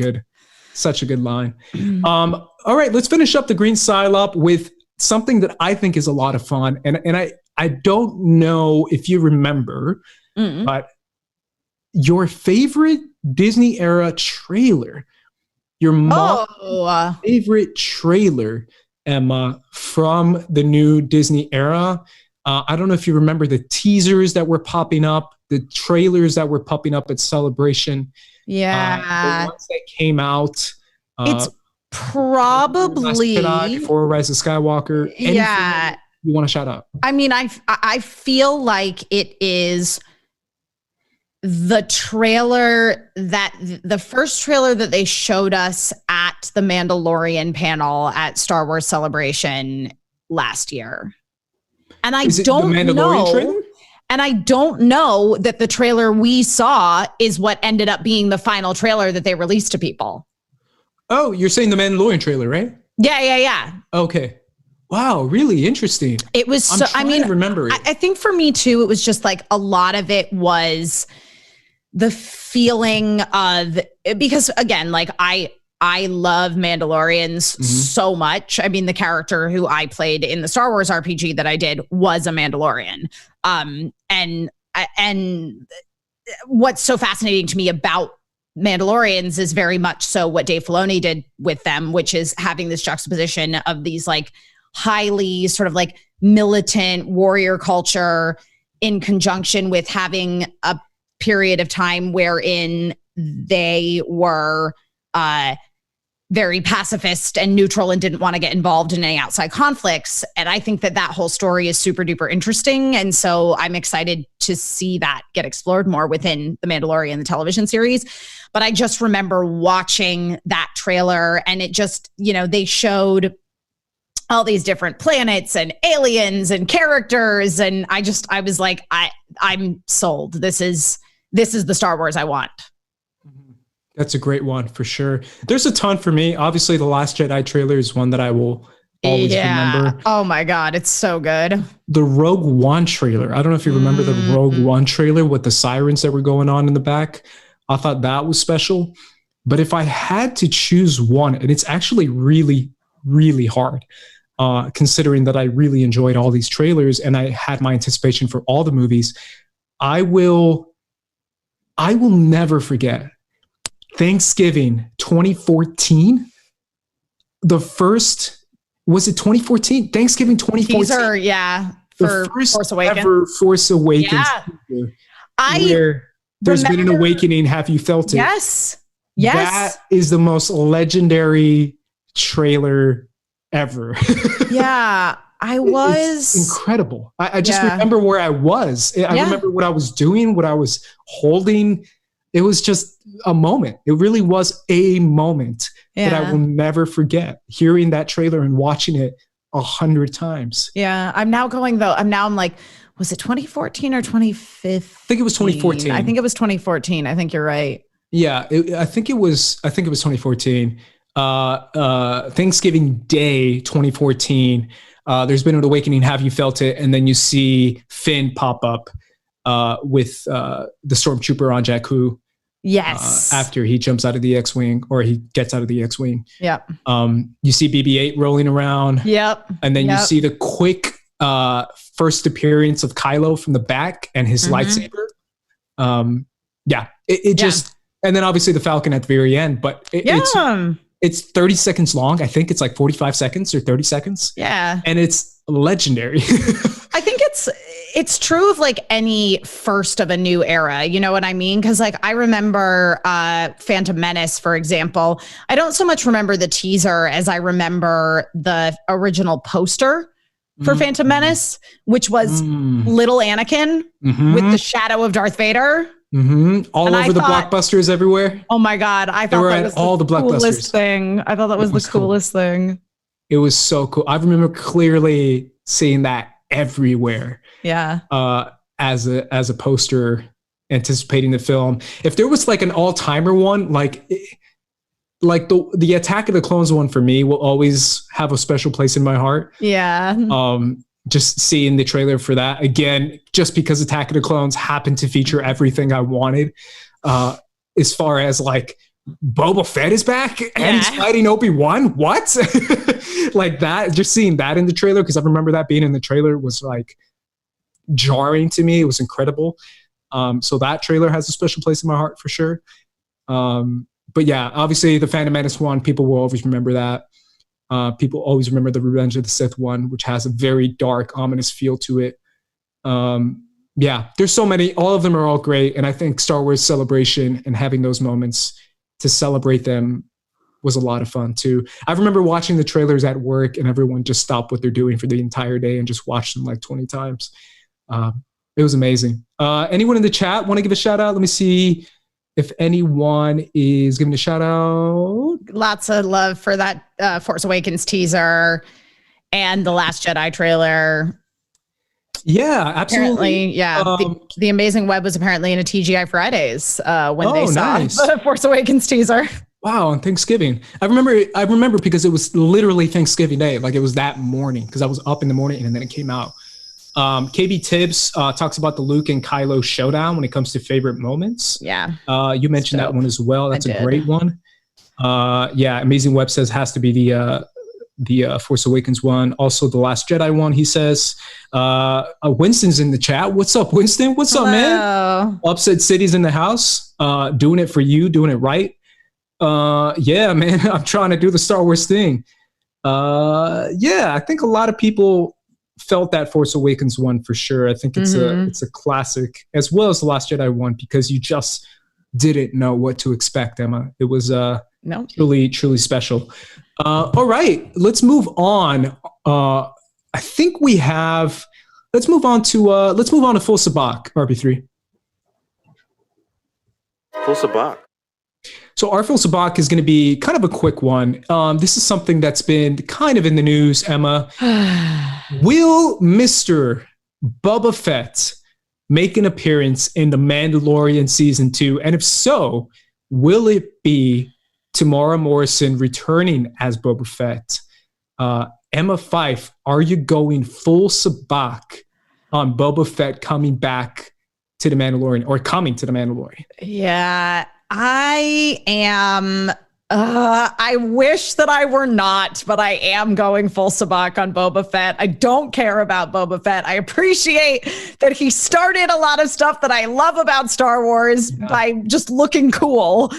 good line. All right, let's finish up the Green Psylop with something that I think is a lot of fun. And I don't know if you remember, but your favorite Disney era trailer. Your favorite trailer, Emma, from the new Disney era. I don't know if you remember the teasers that were popping up, the trailers that were popping up at Celebration. Yeah. The ones that came out. It's probably before Rise of Skywalker. Anything you want to shout out? I mean, I feel like it is the first trailer that they showed us at the Mandalorian panel at Star Wars Celebration last year. And I don't know. Trailer? And I don't know that the trailer we saw is what ended up being the final trailer that they released to people. Oh, you're saying the Mandalorian trailer, right? Yeah. Okay. Wow, really interesting. It was so, I remember it. I think for me too, it was just like a lot of it was the feeling of, because again, like I love Mandalorians so much. I mean, the character who I played in the Star Wars RPG that I did was a Mandalorian. And what's so fascinating to me about Mandalorians is very much so what Dave Filoni did with them, which is having this juxtaposition of these like highly sort of like militant warrior culture in conjunction with having a period of time wherein they were very pacifist and neutral and didn't want to get involved in any outside conflicts. And I think that whole story is super duper interesting. And so I'm excited to see that get explored more within The Mandalorian, the television series. But I just remember watching that trailer and it just, they showed all these different planets and aliens and characters. And I was like, I'm sold. This is the Star Wars I want. That's a great one for sure. There's a ton for me. Obviously, The Last Jedi trailer is one that I will always remember. Oh my God, it's so good. The Rogue One trailer. I don't know if you remember the Rogue One trailer with the sirens that were going on in the back. I thought that was special. But if I had to choose one, and it's actually really, really hard, considering that I really enjoyed all these trailers and I had my anticipation for all the movies, I will never forget Thanksgiving 2014. The first, was it 2014? Thanksgiving 2014. Teaser, yeah. For the first Force Awakens. ever Force Awakens. Yeah. Teaser, I where there's been an awakening. Have you felt it? Yes. Yes. That is the most legendary trailer ever. Yeah. It's incredible. I just remember where I was. I remember what I was doing, what I was holding. It was just a moment. It really was a moment that I will never forget. Hearing that trailer and watching it 100 times. Yeah. I'm like, was it 2014 or 2015? I think it was 2014. I think it was 2014. I think you're right. Yeah. I think it was 2014. Thanksgiving Day 2014. There's been an awakening. Have you felt it? And then you see Finn pop up with the stormtrooper on Jakku. Yes. After he jumps out of the X-Wing, or he gets out of the X-Wing. Yep. You see BB-8 rolling around. Yep. And then you see the quick first appearance of Kylo from the back and his lightsaber. It just, and then obviously the Falcon at the very end, but it's 30 seconds long. I think it's like 45 seconds or 30 seconds. Yeah. And it's legendary. I think it's true of like any first of a new era. You know what I mean? Because like I remember Phantom Menace, for example. I don't so much remember the teaser as I remember the original poster for Phantom Menace, which was little Anakin with the shadow of Darth Vader. All over the blockbusters everywhere. Oh my God. I thought that was all the coolest thing. I thought that was the coolest thing. It was so cool. I remember clearly seeing that everywhere. Yeah. As a poster, anticipating the film. If there was like an all-timer one, like the Attack of the Clones one for me will always have a special place in my heart. Yeah. Just seeing the trailer for that again, just because Attack of the Clones happened to feature everything I wanted. As far as like Boba Fett is back and he's fighting Obi-Wan. What? Like that, just seeing that in the trailer, because I remember that being in the trailer was like jarring to me. It was incredible. So that trailer has a special place in my heart for sure. But yeah, obviously the Phantom Menace one, people will always remember that. People always remember the Revenge of the Sith one, which has a very dark, ominous feel to it. There's so many. All of them are all great. And I think Star Wars Celebration and having those moments to celebrate them was a lot of fun too. I remember watching the trailers at work and everyone just stopped what they're doing for the entire day and just watched them like 20 times. It was amazing. Anyone in the chat want to give a shout out? Let me see if anyone is giving a shout out. Lots of love for that Force Awakens teaser and the Last Jedi trailer. Yeah, absolutely. Apparently, the Amazing Web was apparently in a TGI Fridays when they saw the Force Awakens teaser. Wow, on Thanksgiving. I remember because it was literally Thanksgiving Day. Like it was that morning because I was up in the morning and then it came out. KB Tibbs talks about the Luke and Kylo showdown when it comes to favorite moments. Yeah. You mentioned that one as well. That's a great one. Amazing Web says has to be the Force Awakens one. Also the Last Jedi one, he says. Winston's in the chat. What's up, Winston? What's up, man? Upset City's in the house. Doing it for you, doing it right. Yeah, man, I'm trying to do the Star Wars thing. I think a lot of people felt that Force Awakens one for sure. I think it's a classic, as well as the Last Jedi one, because you just didn't know what to expect, Emma. It was truly special. All right, let's move on. I think we have. Let's move on to full Sabacc, RB3. Full Sabacc. So our full Sabacc is going to be kind of a quick one. This is something that's been kind of in the news, Emma. Will Mr. Boba Fett make an appearance in The Mandalorian Season 2? And if so, will it be Tamara Morrison returning as Boba Fett? Emma Fyffe, are you going full Sabacc on Boba Fett coming back to the Mandalorian or coming to the Mandalorian? Yeah, I am. I wish that I were not, but I am going full Sabacc on Boba Fett. I don't care about Boba Fett. I appreciate that he started a lot of stuff that I love about Star Wars by just looking cool,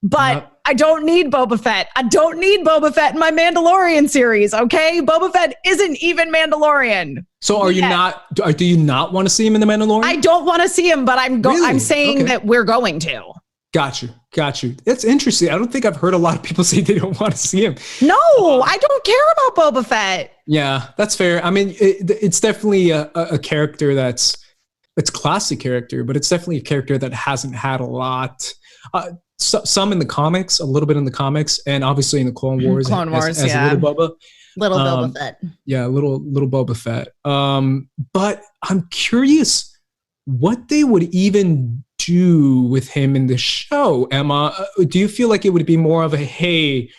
but I don't need Boba Fett. I don't need Boba Fett in my Mandalorian series, okay? Boba Fett isn't even Mandalorian. So are you not, do you not want to see him in the Mandalorian? I don't want to see him, but I'm saying that we're going to. Got you. That's interesting. I don't think I've heard a lot of people say they don't want to see him. No, I don't care about Boba Fett. Yeah, that's fair. I mean, it's definitely a character it's classic character, but it's definitely a character that hasn't had a lot. Some in the comics, a little bit in the comics, and obviously in the Clone Wars. Clone Wars, as a little Boba. Little Boba Fett. Yeah, little Boba Fett. But I'm curious what they would even do with him in the show. Emma, do you feel like it would be more of a, hey,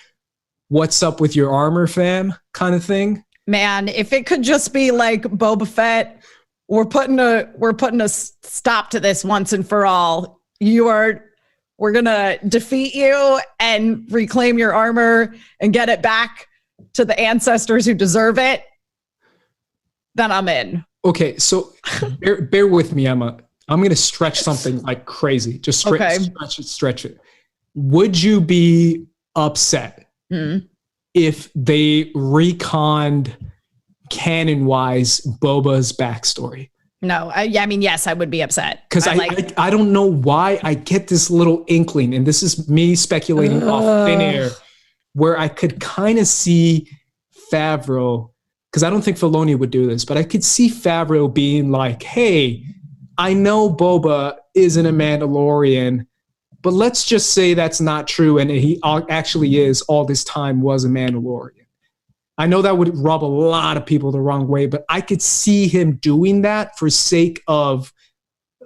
what's up with your armor, fam, kind of thing? Man, if it could just be like Boba Fett, we're putting a stop to this once and for all. We're gonna defeat you and reclaim your armor and get it back to the ancestors who deserve it, then I'm in. Okay, so bear with me, Emma. I'm going to stretch something like crazy. Just stretch it. Would you be upset if they reconned canon-wise Boba's backstory? No, I mean, yes, I would be upset. Because I don't know why I get this little inkling, and this is me speculating off thin air, where I could kind of see Favreau, because I don't think Filoni would do this, but I could see Favreau being like, hey, I know Boba isn't a Mandalorian, but let's just say that's not true and he actually is all this time was a Mandalorian. I know that would rub a lot of people the wrong way, but I could see him doing that for sake of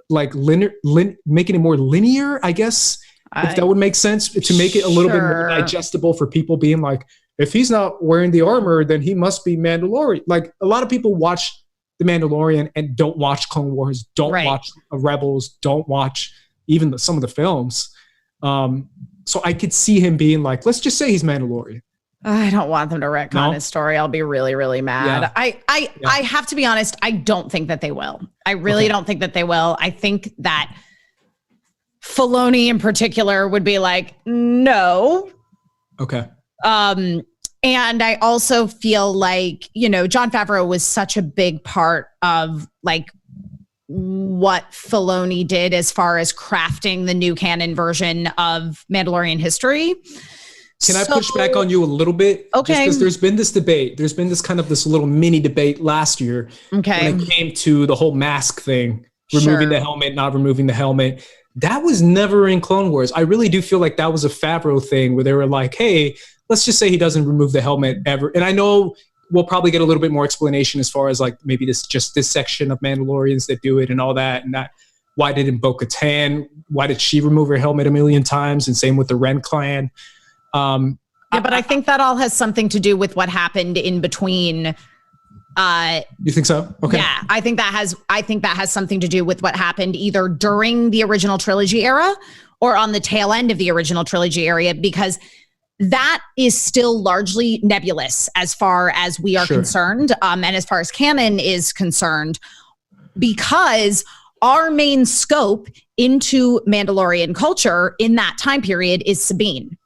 like making it more linear, I guess, if that would make sense, to make it a little bit more digestible for people being like, if he's not wearing the armor, then he must be Mandalorian. Like a lot of people watch The Mandalorian and don't watch Clone Wars, don't watch Rebels, don't watch even some of the films. So I could see him being like, let's just say he's Mandalorian. I don't want them to retcon his story. I'll be really, really mad. Yeah. I have to be honest. I don't think that they will. I really don't think that they will. I think that Filoni in particular would be like, no. Okay. And I also feel like, Jon Favreau was such a big part of like what Filoni did as far as crafting the new canon version of Mandalorian history. Can I push back on you a little bit? Okay. Just because there's been this debate. There's been this little mini debate last year. Okay. When it came to the whole mask thing, removing the helmet, not removing the helmet. That was never in Clone Wars. I really do feel like that was a Favreau thing where they were like, hey, let's just say he doesn't remove the helmet ever. And I know we'll probably get a little bit more explanation as far as like maybe this section of Mandalorians that do it and all that. And that why didn't Bo-Katan, why did she remove her helmet a million times? And same with the Ren clan. But I think that all has something to do with what happened in between. You think so? Okay. Yeah, I think that has something to do with what happened either during the original trilogy era or on the tail end of the original trilogy era, because that is still largely nebulous as far as we are concerned, and as far as canon is concerned, because our main scope into Mandalorian culture in that time period is Sabine.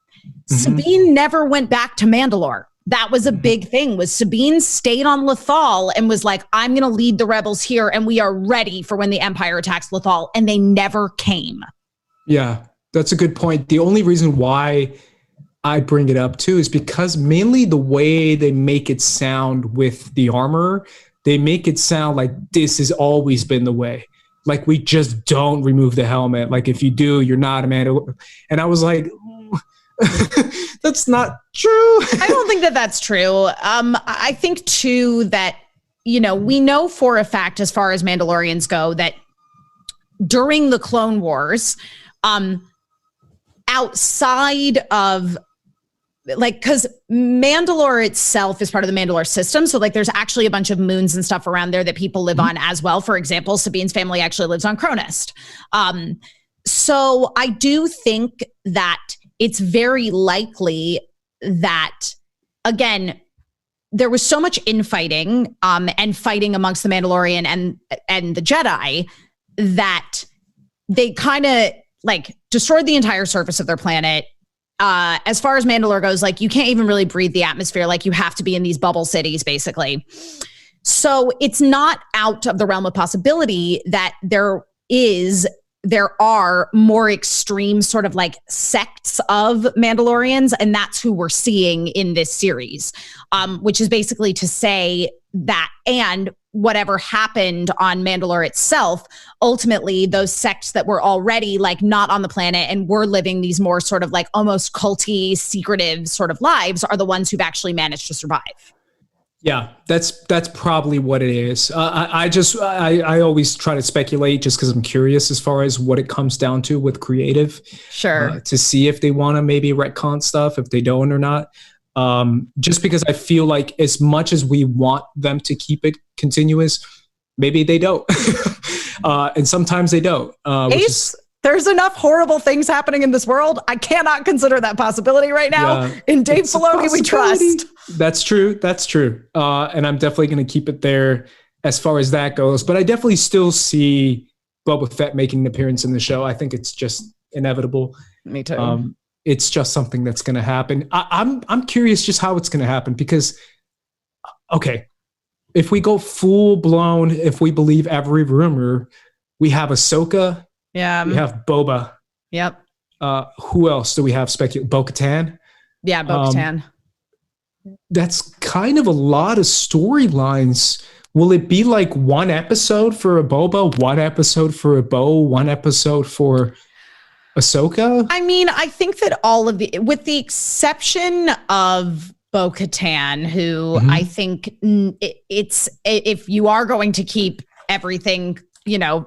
Sabine never went back to Mandalore. That was a big thing, was Sabine stayed on Lothal and was like, I'm going to lead the rebels here and we are ready for when the Empire attacks Lothal. And they never came. Yeah, that's a good point. The only reason why I bring it up too is because mainly the way they make it sound with the armor, they make it sound like this has always been the way. Like we just don't remove the helmet. Like if you do, you're not a Mandalorian. And I was like, that's not true. I don't think that that's true. I think too that, we know for a fact as far as Mandalorians go that during the Clone Wars, outside of like, because Mandalore itself is part of the Mandalore system. So like there's actually a bunch of moons and stuff around there that people live on as well. For example, Sabine's family actually lives on Cronist. So I do think that it's very likely that, again, there was so much infighting and fighting amongst the Mandalorian and the Jedi that they kind of like destroyed the entire surface of their planet. As far as Mandalore goes, like you can't even really breathe the atmosphere. Like you have to be in these bubble cities, basically. So it's not out of the realm of possibility that there are more extreme sort of like sects of Mandalorians, and that's who we're seeing in this series, which is basically to say that, and whatever happened on Mandalore itself, ultimately those sects that were already like not on the planet and were living these more sort of like almost culty, secretive sort of lives are the ones who've actually managed to survive. Yeah, that's probably what it is. I always try to speculate just because I'm curious as far as what it comes down to with creative. Sure. To see if they want to maybe retcon stuff, if they don't or not. Just because I feel like as much as we want them to keep it continuous, maybe they don't. And sometimes they don't. There's enough horrible things happening in this world. I cannot consider that possibility right now. Yeah, in Dave Filoni, we trust. That's true. And I'm definitely going to keep it there as far as that goes. But I definitely still see Boba Fett making an appearance in the show. I think it's just inevitable. Me too. It's just something that's going to happen. I'm curious just how it's going to happen because, okay, if we go full blown, if we believe every rumor, we have Ahsoka. Yeah. We have Boba. Yep. Who else do we have? Bo-Katan. Yeah, Bo-Katan. That's kind of a lot of storylines. Will it be like one episode for a Boba, one episode for a Bo, one episode for Ahsoka? I mean, I think that all of with the exception of Bo-Katan, who I think it's, if you are going to keep everything,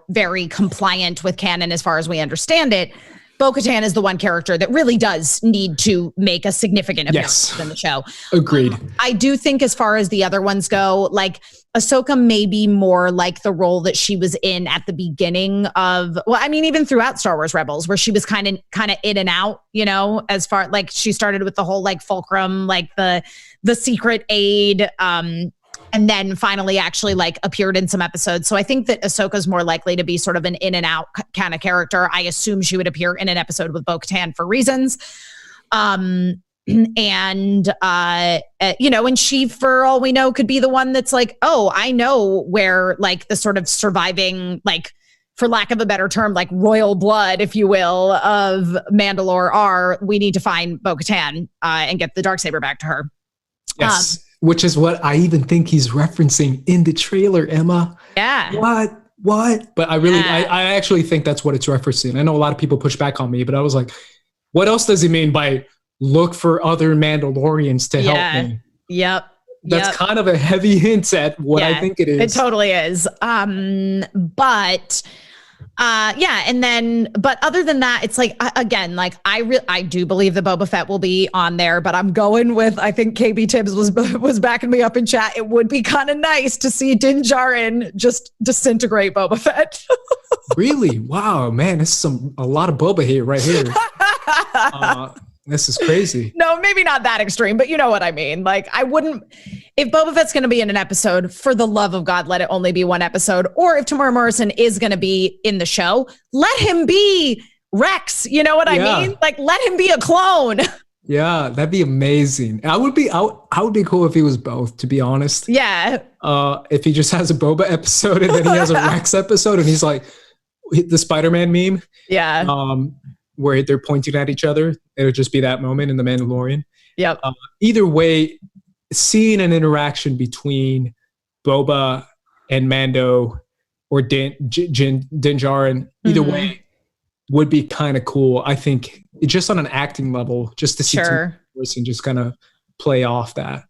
very compliant with canon as far as we understand it, Bo-Katan is the one character that really does need to make a significant appearance in the show. Agreed. I do think as far as the other ones go, like Ahsoka may be more like the role that she was in at the beginning of, even throughout Star Wars Rebels, where she was kind of in and out, as far like she started with the whole like fulcrum, like the secret aid, and then finally actually like appeared in some episodes. So I think that Ahsoka's more likely to be sort of an in and out kind of character. I assume she would appear in an episode with Bo-Katan for reasons. And she, for all we know, could be the one that's like, oh, I know where like the sort of surviving, like, for lack of a better term, like royal blood, if you will, of Mandalore are. We need to find Bo-Katan and get the Darksaber back to her. Yes. Which is what I even think he's referencing in the trailer, Emma. Yeah. What? But I actually think that's what it's referencing. I know a lot of people push back on me, but I was like, what else does he mean by look for other Mandalorians to help me? Yep. That's kind of a heavy hint at what I think it is. It totally is. But other than that, it's like, again, like I do believe that Boba Fett will be on there, but I'm going with, I think KB Tibbs was backing me up in chat. It would be kind of nice to see Din Djarin just disintegrate Boba Fett. Really? Wow, man, this is a lot of Boba here right here. This is crazy. No, maybe not that extreme, but you know what I mean. Like, I wouldn't, if Boba Fett's going to be in an episode, for the love of God, let it only be one episode. Or if Tamora Morrison is going to be in the show, let him be Rex. You know what I mean? Like, let him be a clone. Yeah, that'd be amazing. I would be cool if he was both, to be honest. Yeah. If he just has a Boba episode and then he has a Rex episode and he's like the Spider-Man meme. Yeah. Where they're pointing at each other. It would just be that moment in The Mandalorian. Yep. Either way, seeing an interaction between Boba and Mando or Din Djarin, either way, would be kind of cool. I think just on an acting level, just to see two person just kind of play off that.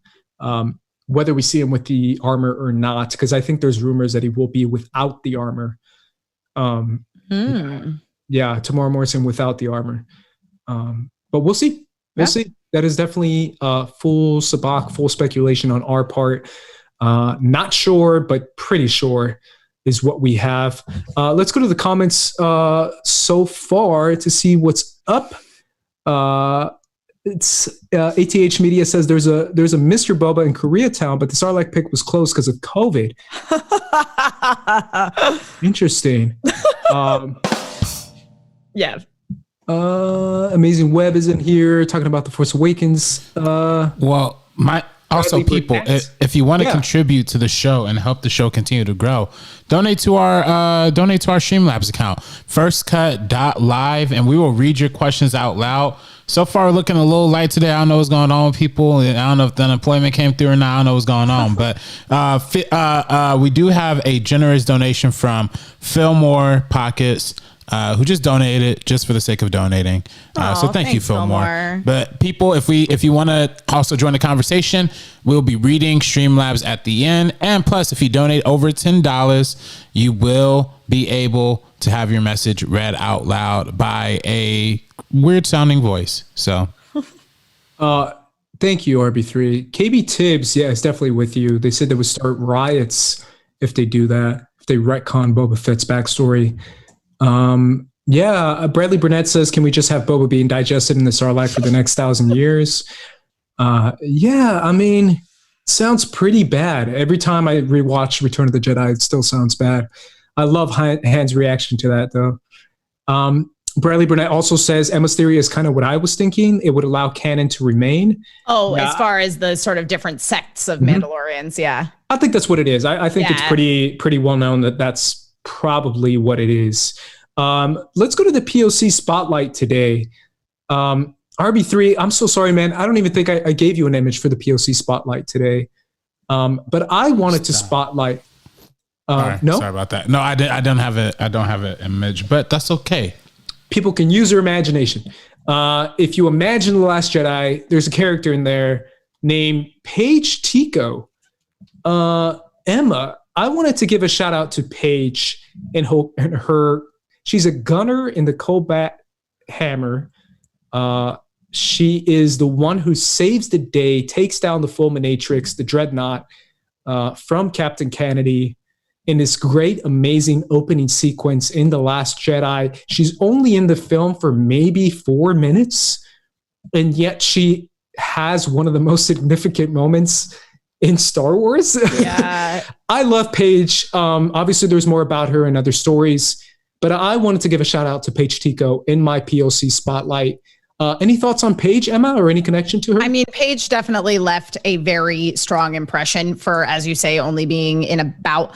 Whether we see him with the armor or not, because I think there's rumors that he will be without the armor. Yeah, Tamora Morrison without the armor. But we'll see. We'll see. That is definitely full Sabacc, full speculation on our part. Not sure, but pretty sure is what we have. Let's go to the comments so far to see what's up. It's ATH Media says there's a Mr. Boba in Koreatown, but the Sarlacc pick was closed because of COVID. Interesting. Yeah. Amazing Web is in here talking about the Force Awakens. Well, also people, if you want to contribute to the show and help the show continue to grow, donate to our Streamlabs account, firstcut.live, and we will read your questions out loud. So far, we're looking a little light today. I don't know what's going on with people. I don't know if the unemployment came through or not. I don't know what's going on. But we do have a generous donation from Fillmore Pockets, who just donated just for the sake of donating. So thank you, Fillmore. But people, if you want to also join the conversation, we'll be reading Streamlabs at the end. And plus, if you donate over $10, you will be able to have your message read out loud by a weird sounding voice. So thank you, RB3. KB Tibbs, yeah, it's definitely with you. They said they would start riots if they do that, if they retcon Boba Fett's backstory. Bradley Burnett says, can we just have Boba being digested in the Sarlacc for the next 1,000 years? I mean, sounds pretty bad. Every time I rewatch Return of the Jedi, it still sounds bad. I love Han's reaction to that, though. Bradley Burnett also says Emma's theory is kind of what I was thinking. It would allow canon to remain. Oh, as far as the sort of different sects of Mandalorians, yeah. I think that's what it is. I think it's pretty well known that that's probably what it is. Let's go to the POC spotlight today. RB3, I'm so sorry, man. I don't even think I gave you an image for the POC spotlight today. But I wanted to spotlight. No, sorry about that. No, I don't have an image, but that's okay. People can use their imagination. If you imagine The Last Jedi, there's a character in there named Paige Tico. Emma, I wanted to give a shout out to Paige and her. She's a gunner in the Combat Hammer. She is the one who saves the day, takes down the Fulminatrix, the Dreadnought, from Captain Kennedy in this great, amazing opening sequence in The Last Jedi. She's only in the film for maybe 4 minutes, and yet she has one of the most significant moments in Star Wars. Yeah. I love Paige. Obviously, there's more about her in other stories, but I wanted to give a shout out to Paige Tico in my POC spotlight. Any thoughts on Paige, Emma, or any connection to her? I mean, Paige definitely left a very strong impression for, as you say, only being in about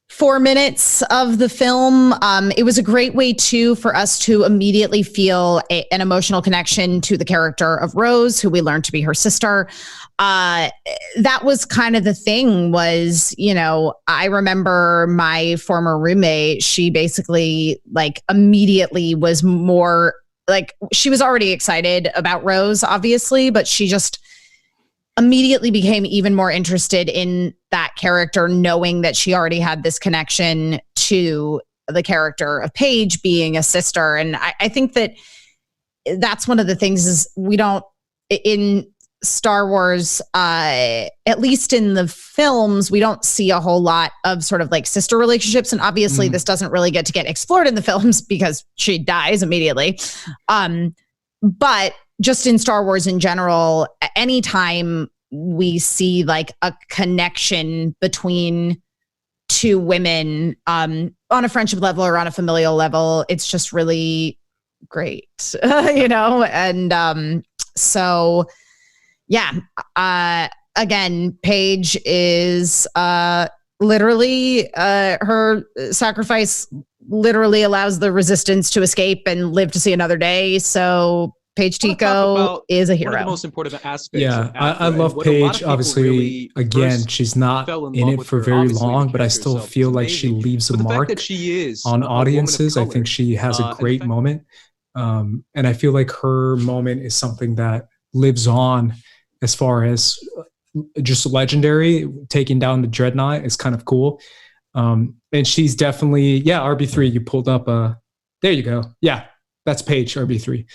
4 minutes of the film. It was a great way, too, for us to immediately feel an emotional connection to the character of Rose, who we learned to be her sister. That was kind of the thing was, I remember my former roommate, she basically immediately was more she was already excited about Rose, obviously, but she just immediately became even more interested in that character, knowing that she already had this connection to the character of Paige being a sister. And I think that that's one of the things is we don't, in Star Wars, at least in the films, we don't see a whole lot of sort of sister relationships. And obviously this doesn't really get explored in the films because she dies immediately. But just in Star Wars in general, anytime we see a connection between two women on a friendship level or on a familial level, it's just really great, and so yeah. Again, Paige is literally her sacrifice literally allows the resistance to escape and live to see another day. So Paige Tico is a hero. One of the most important aspects. Yeah, I love Paige. Obviously, again, she's not in it for very long, but I still feel like she leaves a mark on audiences. I think she has a great moment. And I feel like her moment is something that lives on as far as just legendary. Taking down the Dreadnought is kind of cool. And she's definitely, RB3, you pulled up there you go. Yeah, that's Paige, RB3.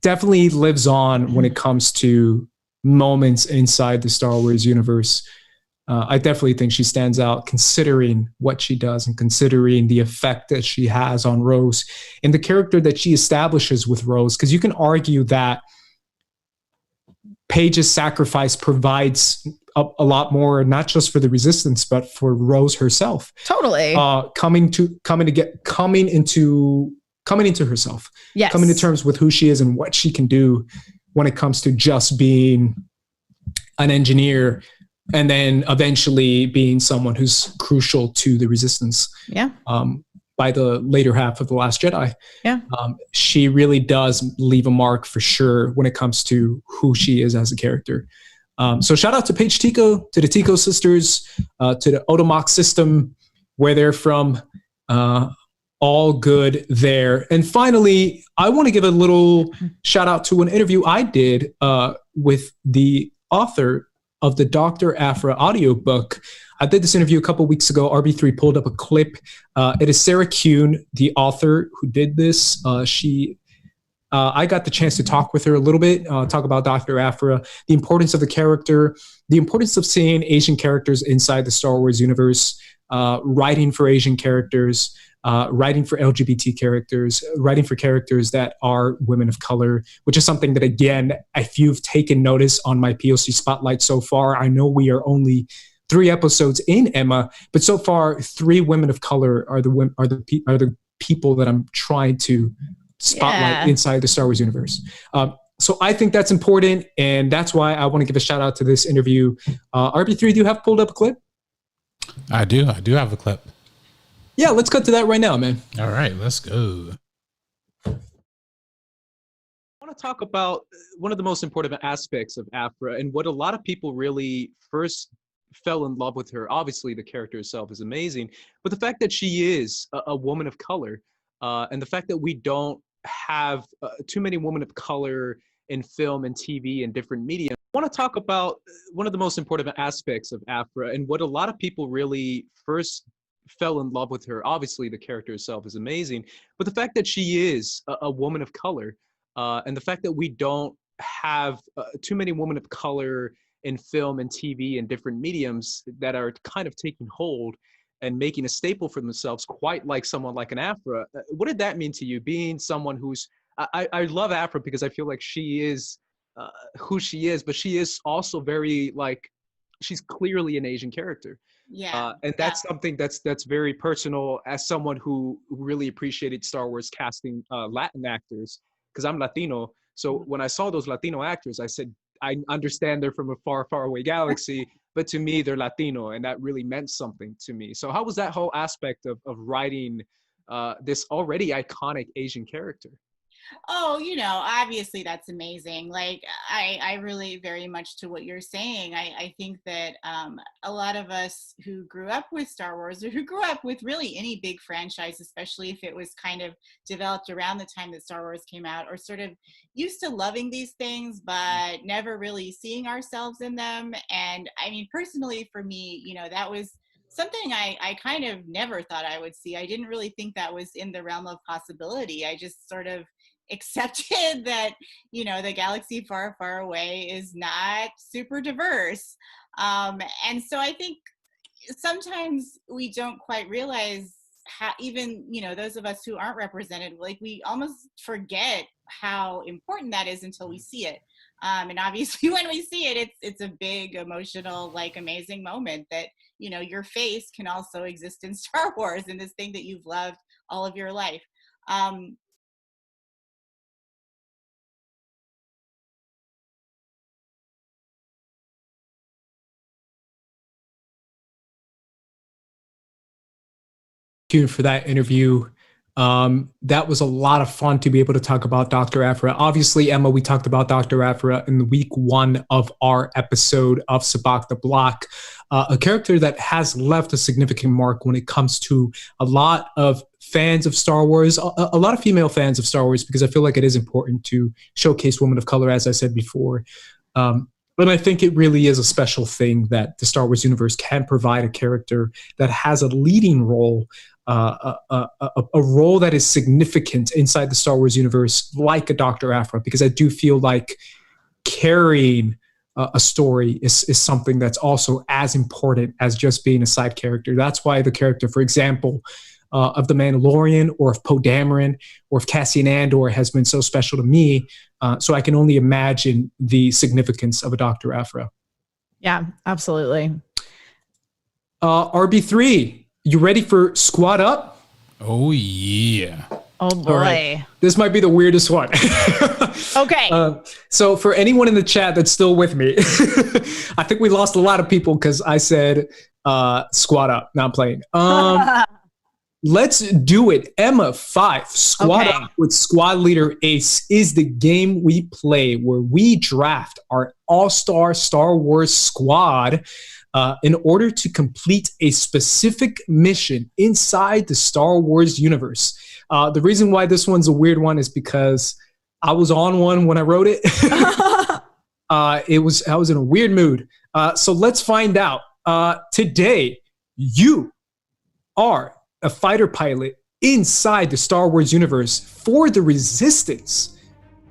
definitely lives on when it comes to moments inside the Star Wars universe. I definitely think she stands out considering what she does and considering the effect that she has on Rose and the character that she establishes with Rose. Because you can argue that Paige's sacrifice provides a lot more, not just for the Resistance, but for Rose herself. Totally. Coming into herself. Yes. Coming to terms with who she is and what she can do when it comes to just being an engineer, and then eventually being someone who's crucial to the Resistance. Yeah. By the later half of The Last Jedi. Yeah. She really does leave a mark for sure when it comes to who she is as a character. So shout out to Paige Tico, to the Tico sisters, to the Odomok system, where they're from. All good there. And finally, I want to give a little shout out to an interview I did with the author of the Dr. Aphra audiobook. I did this interview a couple weeks ago. RB3 pulled up a clip. It is Sarah Kuhn, the author, who did this. I got the chance to talk with her a little bit, talk about Dr. Aphra, the importance of the character, the importance of seeing Asian characters inside the Star Wars universe, writing for Asian characters, writing for LGBT characters, writing for characters that are women of color, which is something that, again, if you've taken notice on my POC Spotlight so far, I know we are only 3 episodes in, Emma, but so far 3 women of color are the people that I'm trying to spotlight inside the Star Wars universe. So I think that's important, and that's why I want to give a shout out to this interview. RB3, do you have pulled up a clip? I do have a clip. Yeah, let's cut to that right now, man. All right, let's go. I want to talk about one of the most important aspects of Aphra and what a lot of people really first fell in love with her. Obviously, the character itself is amazing, but the fact that she is a woman of color, and the fact that we don't have too many women of color in film and TV and different media. I want to talk about one of the most important aspects of Aphra and what a lot of people really first fell in love with her. Obviously, the character itself is amazing, but the fact that she is a woman of color, and the fact that we don't have too many women of color in film and TV and different mediums that are kind of taking hold and making a staple for themselves, quite like someone like an Aphra. What did that mean to you, being someone who's, I love Aphra because I feel like she is who she is, but she is also very, like, she's clearly an Asian character. Yeah. And that's something that's very personal as someone who really appreciated Star Wars casting Latin actors, because I'm Latino. So when I saw those Latino actors, I said, I understand they're from a far, far away galaxy, but to me, they're Latino, and that really meant something to me. So how was that whole aspect of writing this already iconic Asian character? Oh, obviously that's amazing. Like, I really very much to what you're saying. I think that a lot of us who grew up with Star Wars, or who grew up with really any big franchise, especially if it was kind of developed around the time that Star Wars came out, are sort of used to loving these things, but never really seeing ourselves in them. And I mean, personally for me, that was something I kind of never thought I would see. I didn't really think that was in the realm of possibility. I just sort of accepted that, the galaxy far, far away is not super diverse. And so I think sometimes we don't quite realize how, even, those of us who aren't represented, like, we almost forget how important that is until we see it. And obviously when we see it, it's a big emotional, like, amazing moment that, your face can also exist in Star Wars, and this thing that you've loved all of your life. For that interview. That was a lot of fun to be able to talk about Dr. Aphra. Obviously, Emma, we talked about Dr. Aphra in the week 1 of our episode of Sabacc the Block, a character that has left a significant mark when it comes to a lot of fans of Star Wars, a lot of female fans of Star Wars, because I feel like it is important to showcase women of color, as I said before. And I think it really is a special thing that the Star Wars universe can provide a character that has a leading role, a role that is significant inside the Star Wars universe, like a Dr. Aphra, because I do feel like carrying a story is something that's also as important as just being a side character. That's why the character, for example, of The Mandalorian or of Poe Dameron or of Cassian Andor has been so special to me. So I can only imagine the significance of a Dr. Aphra. Yeah, absolutely. RB3, you ready for Squad Up? Oh, yeah. Oh, boy. Right. This might be the weirdest one. Okay. So for anyone in the chat that's still with me, I think we lost a lot of people because I said Squad Up, not playing. Let's do it. Emma, Fyffe, Squad Up with Squad Leader Ace is the game we play where we draft our all-star Star Wars squad in order to complete a specific mission inside the Star Wars universe. The reason why this one's a weird one is because I was on one when I wrote it. I was in a weird mood. So let's find out. Today, you are a fighter pilot inside the Star Wars universe for the Resistance.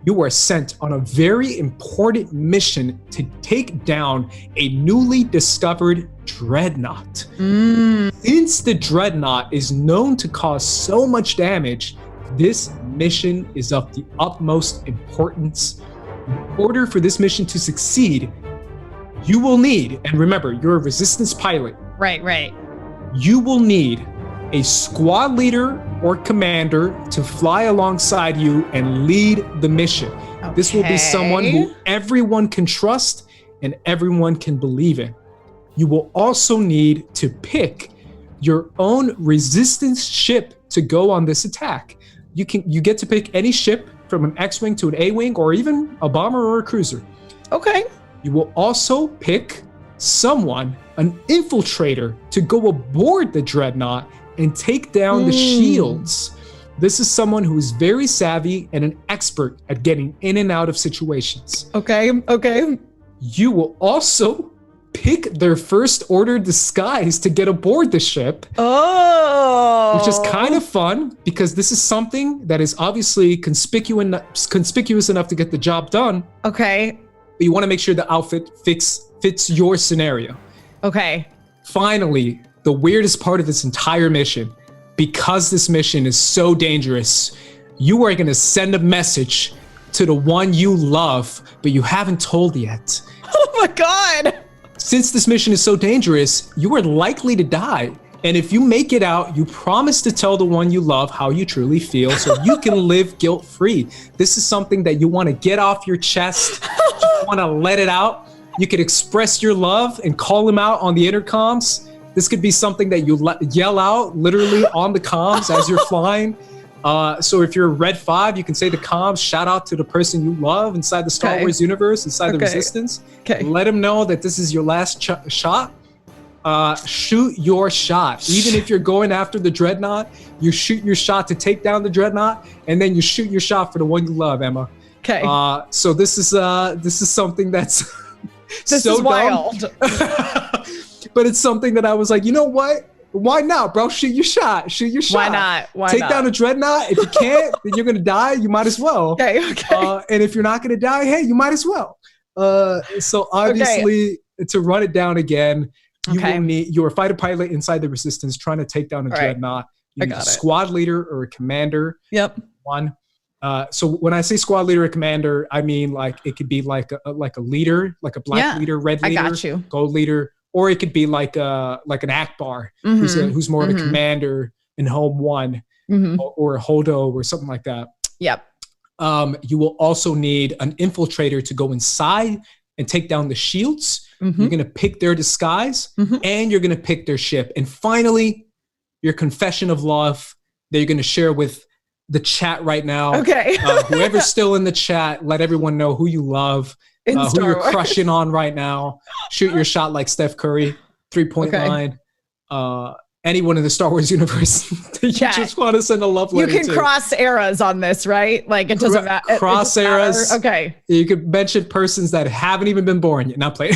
You are sent on a very important mission to take down a newly discovered dreadnought. Since the dreadnought is known to cause so much damage, this mission is of the utmost importance. In order for this mission to succeed, you will need, and remember, you're a Resistance pilot. Right. You will need a squad leader or commander to fly alongside you and lead the mission. Okay. This will be someone who everyone can trust and everyone can believe in. You will also need to pick your own Resistance ship to go on this attack. You get to pick any ship from an X-Wing to an A-Wing or even a bomber or a cruiser. Okay. You will also pick someone, an infiltrator, to go aboard the dreadnought and take down the shields. This is someone who is very savvy and an expert at getting in and out of situations. Okay. You will also pick their first order disguise to get aboard the ship. Oh. Which is kind of fun because this is something that is obviously conspicuous enough to get the job done. Okay. But you want to make sure the outfit fits your scenario. Okay. Finally, the weirdest part of this entire mission, because this mission is so dangerous, you are going to send a message to the one you love, but you haven't told yet. Oh my God. Since this mission is so dangerous, you are likely to die. And if you make it out, you promise to tell the one you love how you truly feel so you can live guilt-free. This is something that you want to get off your chest. You want to let it out. You can express your love and call him out on the intercoms. This could be something that you yell out literally on the comms as you're flying. So if you're Red 5, you can say the comms, shout out to the person you love inside the Star Wars universe, inside the Resistance. Okay. Let them know that this is your last shot. Shoot your shot. Even if you're going after the dreadnought, you shoot your shot to take down the dreadnought, and then you shoot your shot for the one you love, Emma. Okay. So this is something that's this so is wild. But it's something that I was like, you know what? Why not, bro? Shoot your shot. Why not? Take down a dreadnought. If you can't, then you're gonna die. You might as well. Okay. And if you're not gonna die, hey, you might as well. So obviously, to run it down again, you're a fighter pilot inside the Resistance trying to take down a dreadnought. You need a squad leader or a commander. Yep. One. So when I say squad leader or commander, I mean like it could be like a leader, like a black leader, red leader, I got you. gold leader. Or it could be like an Akbar, who's more of a commander in Home 1, or a Holdo or something like that. Yep. You will also need an infiltrator to go inside and take down the shields. You're going to pick their disguise, and you're going to pick their ship. And finally, your confession of love that you're going to share with the chat right now. Okay. Whoever's still in the chat, let everyone know who you love. Who you're crushing on right now. Shoot your shot like Steph Curry, 3-point line. anyone in the Star Wars universe that you just want to send a love You letter can to. cross eras on this, right? Like it doesn't matter. Cross eras. Okay. You could mention persons that haven't even been born yet. Not playing.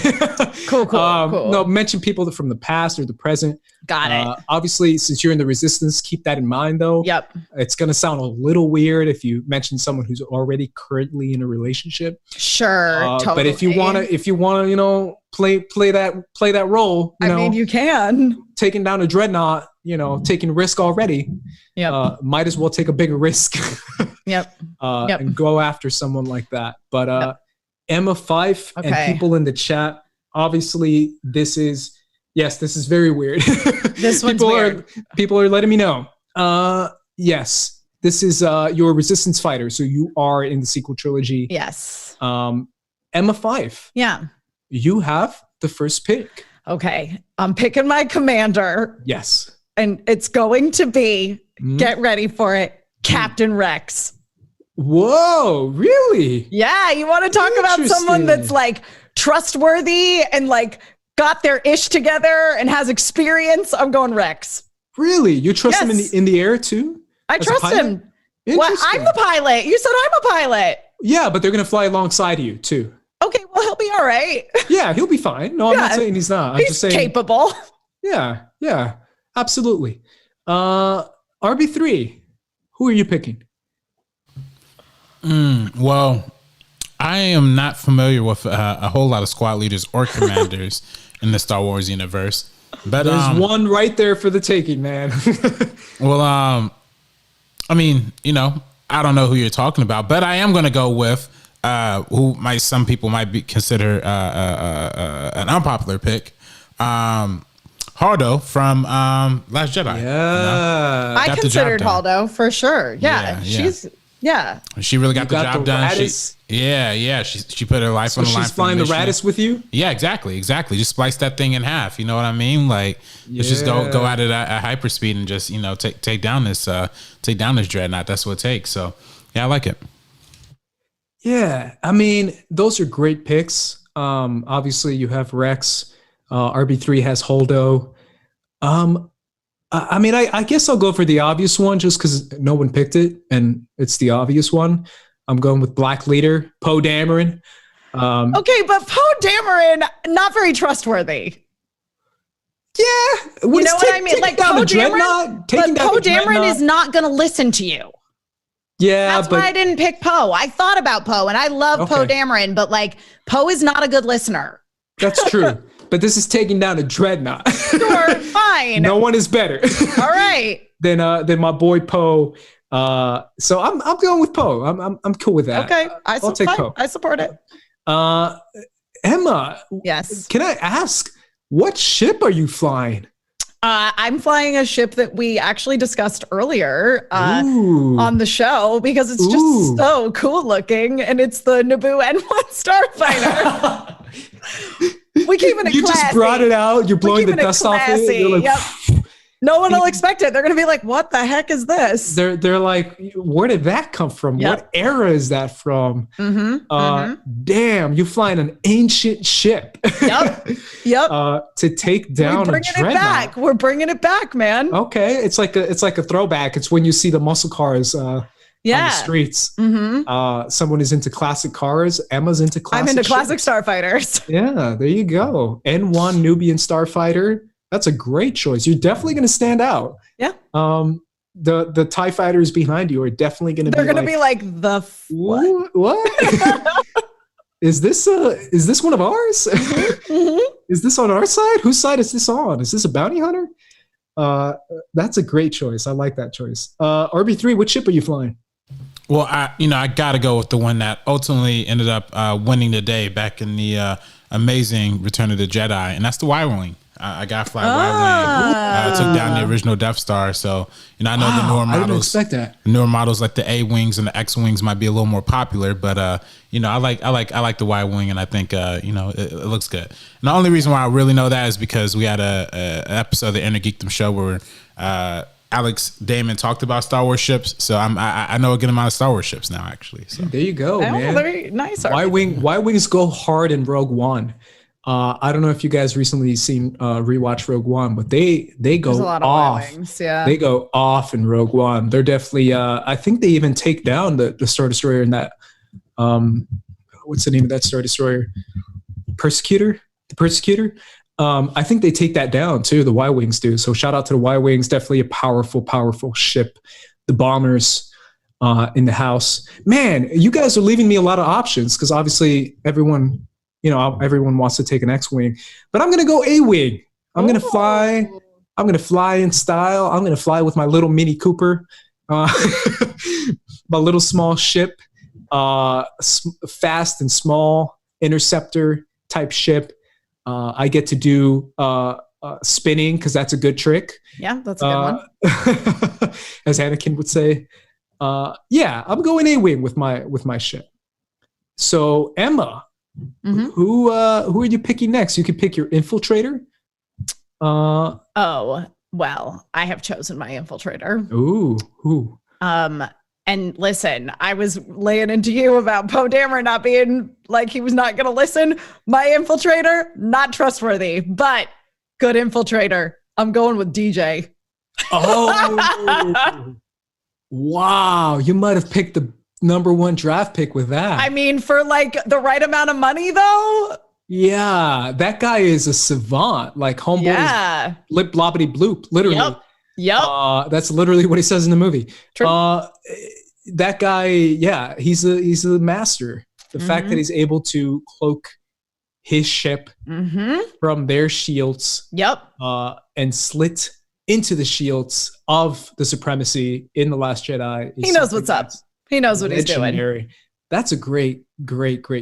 Cool. No, mention people from the past or the present. Got it. Obviously, since you're in the Resistance, keep that in mind, though. Yep. It's going to sound a little weird if you mention someone who's already currently in a relationship. Sure. Totally. But if you want to, you know, play that role, I mean, you can. Taking down a dreadnought, you know, taking risk already. Yep. Might as well take a bigger risk. Yep. And go after someone like that. But Emma Fyffe and people in the chat, obviously, this is very weird. This one's weird. People are letting me know. Yes, this is your Resistance fighter. So you are in the sequel trilogy. Yes. Emma Fyffe. Yeah. You have the first pick. Okay. I'm picking my commander. Yes. And it's going to be, get ready for it, Captain Rex. Whoa, really? Yeah. You want to talk about someone that's like trustworthy and like got their ish together and has experience? I'm going Rex. Really? You trust him in the air too? I trust him. What? I'm the pilot. You said I'm a pilot. Yeah, but they're going to fly alongside you too. Okay, well, he'll be all right. Yeah, he'll be fine. No, I'm not saying he's not. I'm just saying capable. Yeah, absolutely. RB3, who are you picking? Well, I am not familiar with a whole lot of squad leaders or commanders in the Star Wars universe. But there's one right there for the taking, man. Well, I mean, you know, I don't know who you're talking about, but I am going to go with who some people might be consider an unpopular pick, Hardo from Last Jedi. Yeah, I considered Hardo for sure. Yeah, she really got the job done. She put her life on the line. She's flying the Radis with you. Yeah, exactly. Just splice that thing in half. You know what I mean? Like, let's just go at it at hyperspeed and just, you know, take down this dreadnought. That's what it takes. So yeah, I like it. Yeah, I mean, those are great picks. Obviously, you have Rex. RB3 has Holdo. I mean, I guess I'll go for the obvious one just because no one picked it, and it's the obvious one. I'm going with Black Leader, Poe Dameron. Okay, but Poe Dameron, not very trustworthy. Yeah, you know what I mean? Like Poe Dameron is not going to listen to you. Yeah, that's why I didn't pick Poe. I thought about Poe, and I love Poe Dameron, but like Poe is not a good listener. That's true. But this is taking down a dreadnought. Sure, fine. No one is better. All right. than my boy Poe. So I'm going with Poe. I'm cool with that. Okay, I'll take Poe. I support it. Emma. Yes. Can I ask, what ship are you flying? I'm flying a ship that we actually discussed earlier on the show because it's just so cool looking, and it's the Naboo N1 Starfighter. We keep it. You just brought it out. You're blowing the dust off it. You're like, no one will expect it. They're going to be like, "What the heck is this?" They're like, "Where did that come from? What era is that from?" Damn, you're flying an ancient ship. Yep. To take down a dreadnought. We're bringing it back, man. Okay, it's like a throwback. It's when you see the muscle cars. On the streets. Someone is into classic cars. Emma's into classic. I'm into classic starfighters. Yeah, there you go. N1 Nubian Starfighter. That's a great choice. You're definitely going to stand out. Yeah. The TIE fighters behind you are definitely going to be. They're going to be like the what? Is this one of ours? Is this on our side? Whose side is this on? Is this a bounty hunter? That's a great choice. I like that choice. RB3, what ship are you flying? Well, I got to go with the one that ultimately ended up winning the day back in the amazing Return of the Jedi, and that's the Y-Wing. I got to fly Y-Wing. Took down the original Death Star, so I know the newer models. I didn't expect that. Newer models like the A-wings and the X-wings might be a little more popular, but I like the Y-Wing, and I think it looks good. And the only reason why I really know that is because we had an episode of the Inner Geekdom show where Alex Damon talked about Star Wars ships, so I know a good amount of Star Wars ships now, actually. So there you go, man. Very nice. Y-wings go hard in Rogue One. I don't know if you guys recently seen rewatch Rogue One, but they go There's a lot of off. Y-wings, yeah. They go off in Rogue One. They're definitely. I think they even take down the Star Destroyer in that. What's the name of that Star Destroyer? Persecutor. The Persecutor. I think they take that down too. The Y-wings do. So shout out to the Y-wings. Definitely a powerful ship. The bombers in the house. Man, you guys are leaving me a lot of options because obviously everyone wants to take an X-wing, but I'm gonna go A-wing. I'm gonna fly. I'm gonna fly in style. I'm gonna fly with my little Mini Cooper, my little small ship, fast and small interceptor type ship. I get to do spinning because that's a good trick. Yeah, that's a good one. As Anakin would say. Yeah, I'm going A-wing with my ship. So Emma, who are you picking next? You could pick your infiltrator. Oh, well, I have chosen my infiltrator. Ooh. And listen, I was laying into you about Poe Dameron not being like he was not going to listen. My infiltrator, not trustworthy, but good infiltrator. I'm going with DJ. Oh, wow. You might have picked the number one draft pick with that. I mean, for like the right amount of money, though. Yeah, that guy is a savant. Like homeboy is blip blobbity bloop, literally. Yep. That's literally what he says in the movie. True. That guy, yeah, he's a master. The fact that he's able to cloak his ship from their shields. Yep. And slit into the shields of the supremacy in The Last Jedi. He knows what's up. He knows what he's doing. That's a great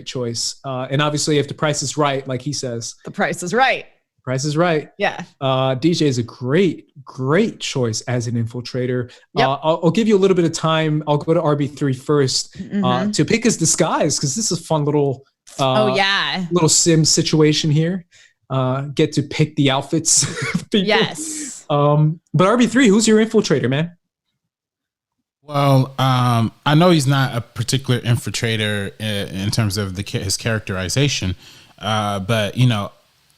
choice. And obviously, if the price is right, like he says. The price is right. Price is right. Yeah. DJ is a great choice as an infiltrator. Yep. I'll give you a little bit of time. I'll go to RB3 first to pick his disguise because this is a fun little little sim situation here. Get to pick the outfits. Yes. But RB3, who's your infiltrator, man? Well, I know he's not a particular infiltrator in terms of his characterization, but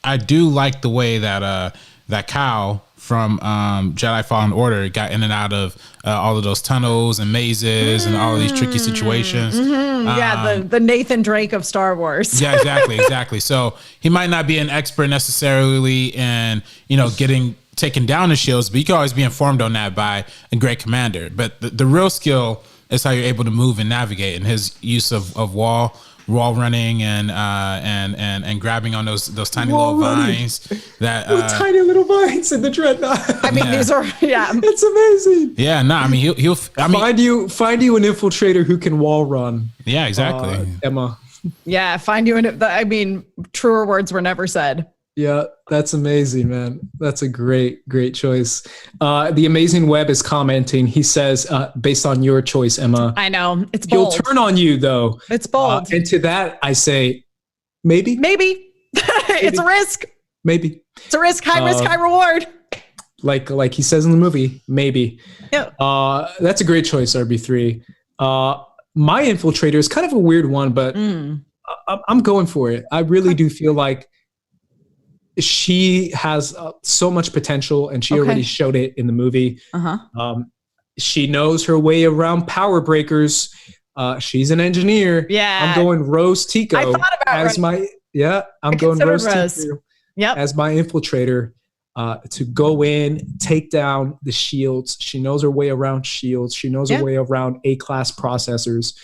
I do like the way that that Cal from Jedi Fallen Order got in and out of all of those tunnels and mazes and all of these tricky situations. Yeah, the Nathan Drake of Star Wars. Yeah, exactly. So he might not be an expert necessarily in getting taken down the shields, but you can always be informed on that by a great commander. But the real skill is how you're able to move and navigate, and his use of wall running and grabbing on those tiny little vines that tiny little vines in the dreadnought. I mean, these are it's amazing. Yeah, no, I mean he'll find you an infiltrator who can wall run. Yeah, exactly. Emma. Yeah, find you truer words were never said. Yeah, that's amazing, man. That's a great choice. The Amazing Web is commenting. He says, based on your choice, Emma. I know. It's bold. He'll turn on you, though. It's bold. And to that, I say, maybe. It's a risk. Maybe. It's a risk. High risk, high reward. Like he says in the movie, maybe. Yeah. That's a great choice, RB3. My infiltrator is kind of a weird one, but I'm going for it. I really do feel like she has so much potential, and she already showed it in the movie. She knows her way around power breakers. She's an engineer. Yeah, I'm going Rose Tico. I thought about as my I'm going Rose Tico as my infiltrator to go in, take down the shields. She knows her way around shields. She knows her way around A-class processors.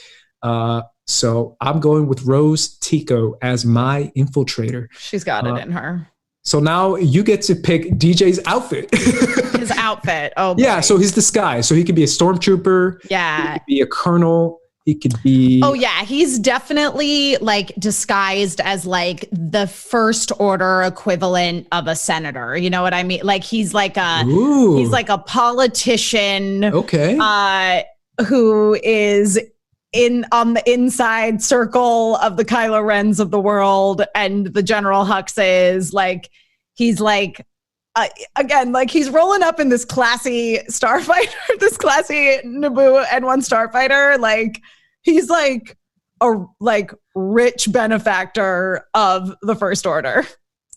So I'm going with Rose Tico as my infiltrator. She's got it in her. So now you get to pick DJ's outfit. His outfit. Oh, boy. Yeah. So his disguise. So he could be a stormtrooper. Yeah. He could be a colonel. He could be. Oh, yeah. He's definitely like disguised as like the first order equivalent of a senator. You know what I mean? Like he's like a politician. Okay. Who is on the inside circle of the Kylo Rens of the world, and the General Hux is like, he's like, again, like he's rolling up in this classy starfighter, this classy Naboo N1 starfighter. Like he's like a like rich benefactor of the First Order.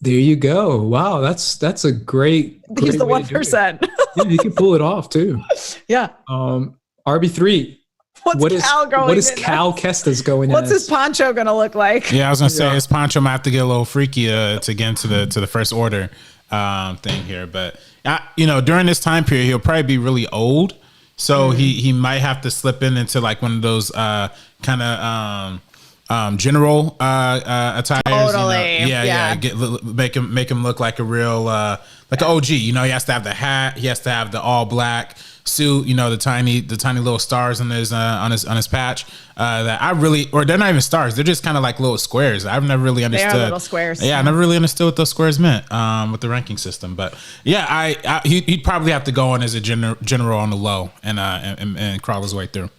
There you go. Wow, that's a great. He's the way to do it. 1%. Yeah, he can pull it off too. Yeah. RB3. What is Cal Kestis going? What's his poncho gonna look like? Yeah, I was gonna say his poncho might have to get a little freaky to get into the First Order thing here. But during this time period, he'll probably be really old, so he might have to slip into like one of those kind of general attires. Totally. Make him look like a real like an OG. He has to have the hat. He has to have the all black suit. The tiny little stars on his patch. That I really, or they're not even stars. They're just kind of like little squares. I've never really understood. They are little squares. Yeah, I never really understood what those squares meant with the ranking system. But yeah, he'd probably have to go in as a general on the low and crawl his way through.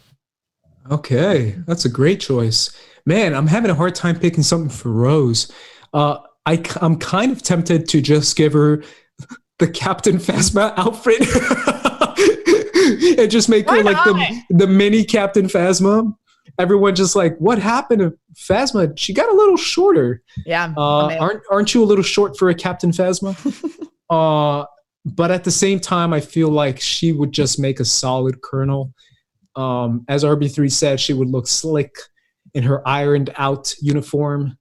Okay, that's a great choice. Man, I'm having a hard time picking something for Rose. I'm kind of tempted to just give her the Captain Phasma outfit and just make her like the mini Captain Phasma. Everyone just like, what happened to Phasma? She got a little shorter. Yeah. Aren't you a little short for a Captain Phasma? But at the same time, I feel like she would just make a solid Colonel. As RB3 said, she would look slick in her ironed out uniform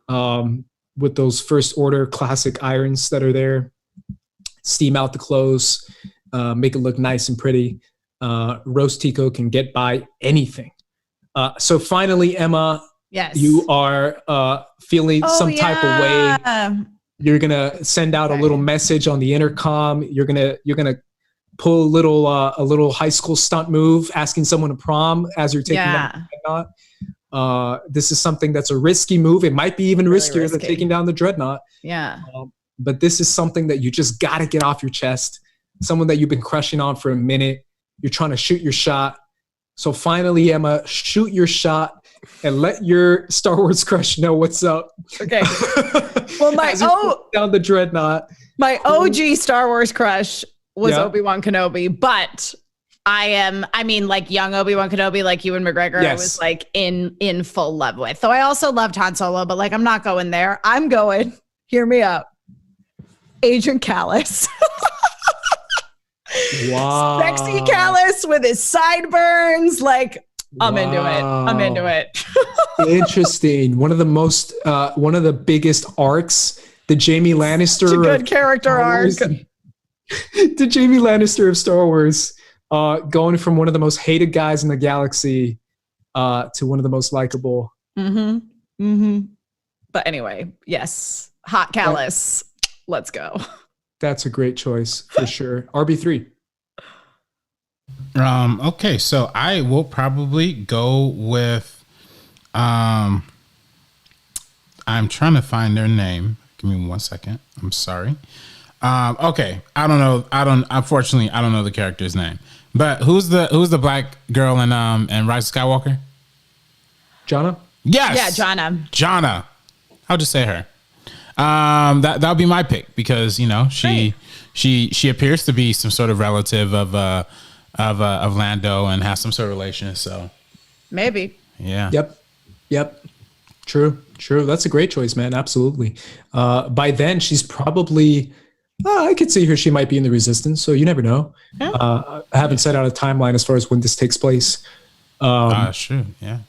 with those First Order classic irons that are there. Steam out the clothes, make it look nice and pretty. Rose Tico can get by anything. So finally, Emma, yes, you are feeling some type of way. You're gonna send out a little message on the intercom. You're gonna pull a little high school stunt move, asking someone to prom as you're taking down the Dreadnought. This is something that's a risky move. It might be even really riskier than taking down the Dreadnought. Yeah. But this is something that you just got to get off your chest. Someone that you've been crushing on for a minute. You're trying to shoot your shot. So finally, Emma, shoot your shot and let your Star Wars crush know what's up. Okay. Well, down the Dreadnought. My OG Star Wars crush was Obi-Wan Kenobi, but like young Obi-Wan Kenobi, like Ewan McGregor, I was like in full love with. So I also loved Han Solo, but like I'm not going there. I'm going, hear me out, Agent Callus. Wow. Sexy Callus with his sideburns. Like, I'm into it. Interesting. One of the biggest arcs, the Jamie Lannister. It's a good character arc. The Jamie Lannister of Star Wars, going from one of the most hated guys in the galaxy to one of the most likable. Mm-hmm. Mm-hmm. But anyway, yes. Hot Callus. Let's go. That's a great choice for sure. RB3. Okay, so I will probably go with I'm trying to find their name. Give me 1 second. I'm sorry. Okay. Unfortunately, I don't know the character's name. But who's the black girl in Rise of Skywalker? Jonna? Yes. Yeah, Jonna. Jonna. I'll just say her. That'll be my pick because she appears to be some sort of relative of Lando and has some sort of relation. So maybe. Yeah. Yep. True. That's a great choice, man. Absolutely. By then, she's probably. I could see her. She might be in the Resistance, so you never know. Yeah. I haven't set out a timeline as far as when this takes place. Sure. Yeah.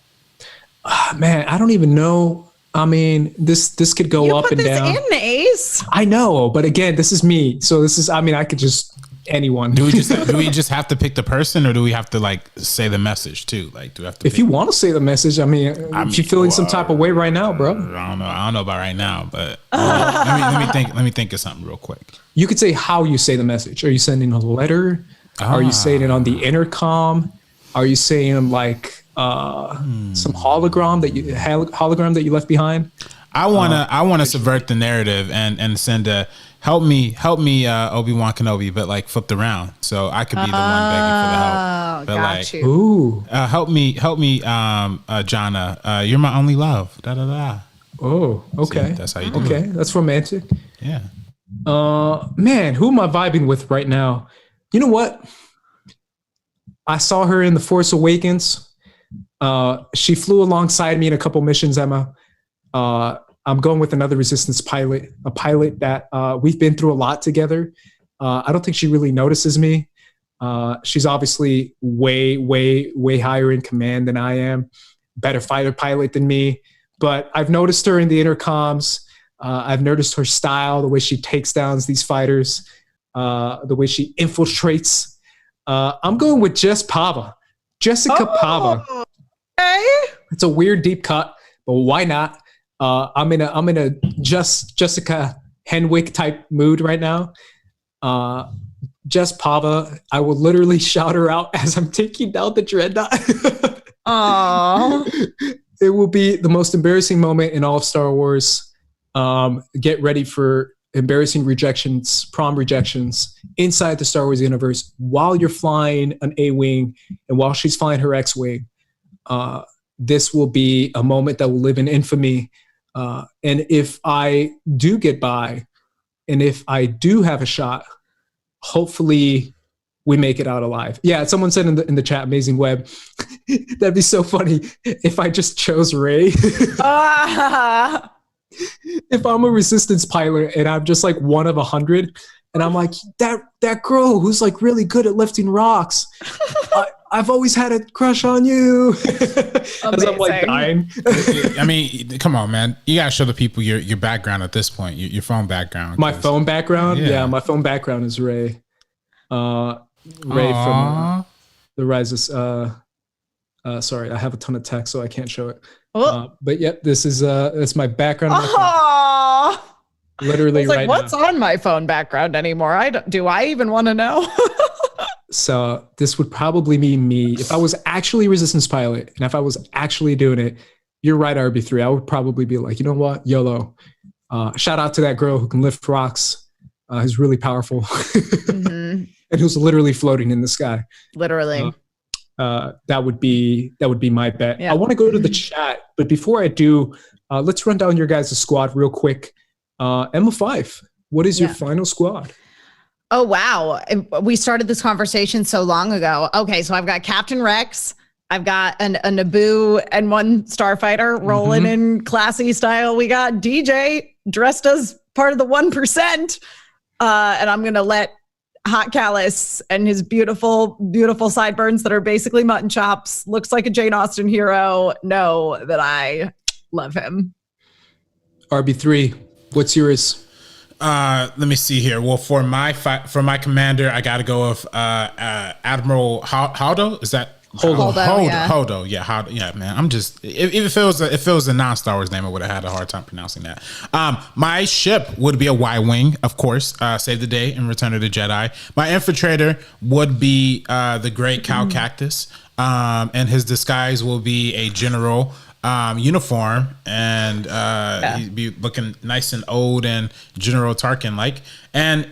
Man, I don't even know. I mean, this could go up and down. You put this in, Ace. I know, but again, this is me. So this is. I mean, I could just anyone. Do we just have to pick the person, or do we have to like say the message too? Like, do we have to? If you want to say the message, if you're feeling some type of way right now, bro. I don't know about right now, but let me think of something real quick. You could say how you say the message. Are you sending a letter? Are you saying it on the intercom? Are you saying like some hologram that you left behind? I wanna subvert the narrative and send a help me Obi-Wan Kenobi, but like flipped around, so I could be the one begging for the help. But got you. Ooh, help me, Jonna. You're my only love. Da da da. Oh, okay. See, that's how you do it. Okay, that's romantic. Yeah. Man, who am I vibing with right now? You know what? I saw her in The Force Awakens. She flew alongside me in a couple missions, Emma. I'm going with another Resistance pilot, a pilot that we've been through a lot together. I don't think she really notices me. She's obviously way higher in command than I am, better fighter pilot than me. But I've noticed her in the intercoms. I've noticed her style, the way she takes down these fighters, the way she infiltrates. I'm going with Jessica Pava. Okay. It's a weird deep cut, but why not? I'm in a Jessica Henwick type mood right now. Jess Pava, I will literally shout her out as I'm taking down the dreadnought. Aww. It will be the most embarrassing moment in all of Star Wars. Get ready for embarrassing rejections, prom rejections inside the Star Wars universe while you're flying an A-Wing and while she's flying her X-Wing. This will be a moment that will live in infamy. And if I do get by, and if I do have a shot, hopefully we make it out alive. Yeah, someone said in the chat, Amazing Web, that'd be so funny if I just chose Rey. If I'm a Resistance pilot and I'm just like one of 100, and I'm like, that girl who's like really good at lifting rocks, I've always had a crush on you. As I'm like dying. I mean, come on, man. You gotta show the people your background at this point, your phone background. My phone background? Yeah, my phone background is Rey. Rey from The Rise of... sorry, I have a ton of text, so I can't show it. But yep, this is that's my background. Literally right now. What's on my phone background anymore? Do I even want to know? So this would probably be me. If I was actually a Resistance pilot and if I was actually doing it, you're right, RB3. I would probably be like, you know what? YOLO. Shout out to that girl who can lift rocks. Who's really powerful. Mm-hmm. And who's literally floating in the sky. Literally. That would be my bet. Yeah. I want to go to the chat, but before I do, let's run down your guys' squad real quick. Emma Fyffe, what is your final squad? Oh, wow. We started this conversation so long ago. Okay, so I've got Captain Rex. I've got a Naboo and one starfighter rolling in classy style. We got DJ dressed as part of the 1%. And I'm going to let Hot Callus and his beautiful sideburns that are basically mutton chops, looks like a Jane Austen hero, know that I love him. RB3, what's yours? Let me see here. Well, for my commander, I got to go with Admiral Holdo. Is that Holdo? Holdo. Yeah, man. I'm just if it was a non-Star Wars name, I would have had a hard time pronouncing that. My ship would be a Y-wing, of course. Save the day in Return of the Jedi. My infiltrator would be the Great Cow Cactus, and his disguise will be a general uniform, and he'd be looking nice and old and General Tarkin like. And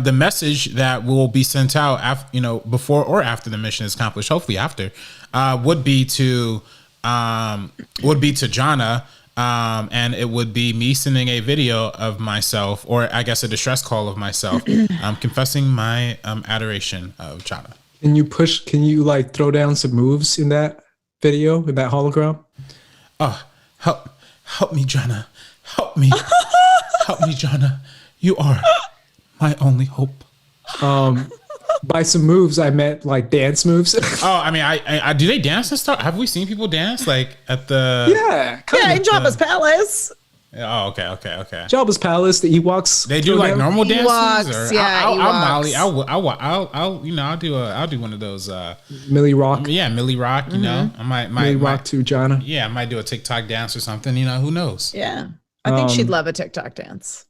the message that will be sent out after, before or after the mission is accomplished, hopefully after, would be to Jana, and it would be me sending a video of myself, or I guess a distress call of myself, confessing my adoration of Jana. Can you like throw down some moves in that video, in that hologram? Oh, help me, Jana. Help me. Help me, Jana. You are my only hope. By some moves, I meant like dance moves. I mean, I do they dance and stuff? Have we seen people dance like at the? In Jabba's palace. Oh, okay. Jabba's palace, the Ewoks. They do like normal dances, or Ewoks. I'll do one of those. Millie Rock. Yeah, Millie Rock. You know, I might Millie Rock to Jana. Yeah, I might do a TikTok dance or something. Who knows? Yeah, I think she'd love a TikTok dance.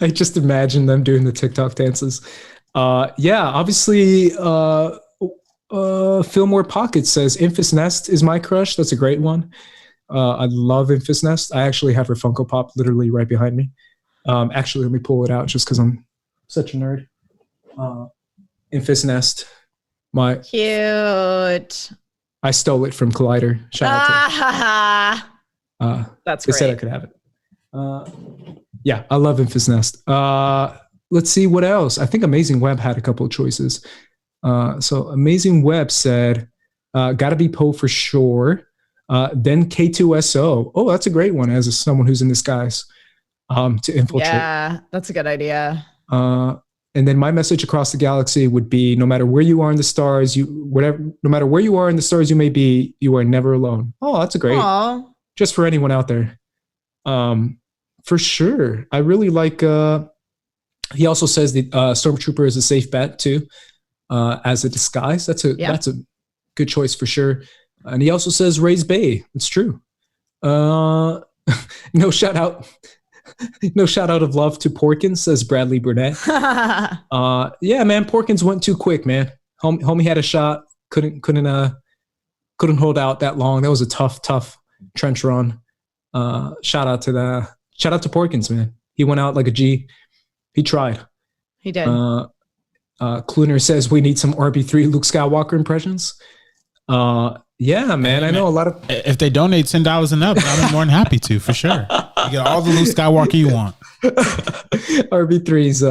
I just imagine them doing the TikTok dances. Obviously, Fillmore Pocket says Infus Nest is my crush. That's a great one. I love Infus Nest. I actually have her Funko Pop literally right behind me. Actually, let me pull it out just because I'm such a nerd. Infus Nest. Cute. I stole it from Collider. Shout out to That's they great. said I could have it. I love Infus Nest. Let's see what else. I think Amazing Web had a couple of choices. So Amazing Web said Gotta be Poe for sure. Then K2SO. Oh, that's a great one as someone who's in disguise to infiltrate. Yeah, that's a good idea. And then my message across the galaxy would be: no matter where you are in the stars, no matter where you are in the stars you may be, you are never alone. Oh, that's a great. Aww. Just for anyone out there. For sure. I really like. He also says the Stormtrooper is a safe bet too, as a disguise. That's a good choice for sure. And he also says Ray's Bay. It's true. No shout out. No shout out of love to Porkins, says Bradley Burnett. Yeah, man, Porkins went too quick, man. Homie had a shot, couldn't hold out that long. That was a tough trench run. Shout out to Porkins, man. He went out like a G. He tried. He did. Cluner says we need some RB3 Luke Skywalker impressions. Yeah, man. I know a lot of. If they donate $10 and up, I'm more than happy to, for sure. You get all the Luke Skywalker you want. RB3's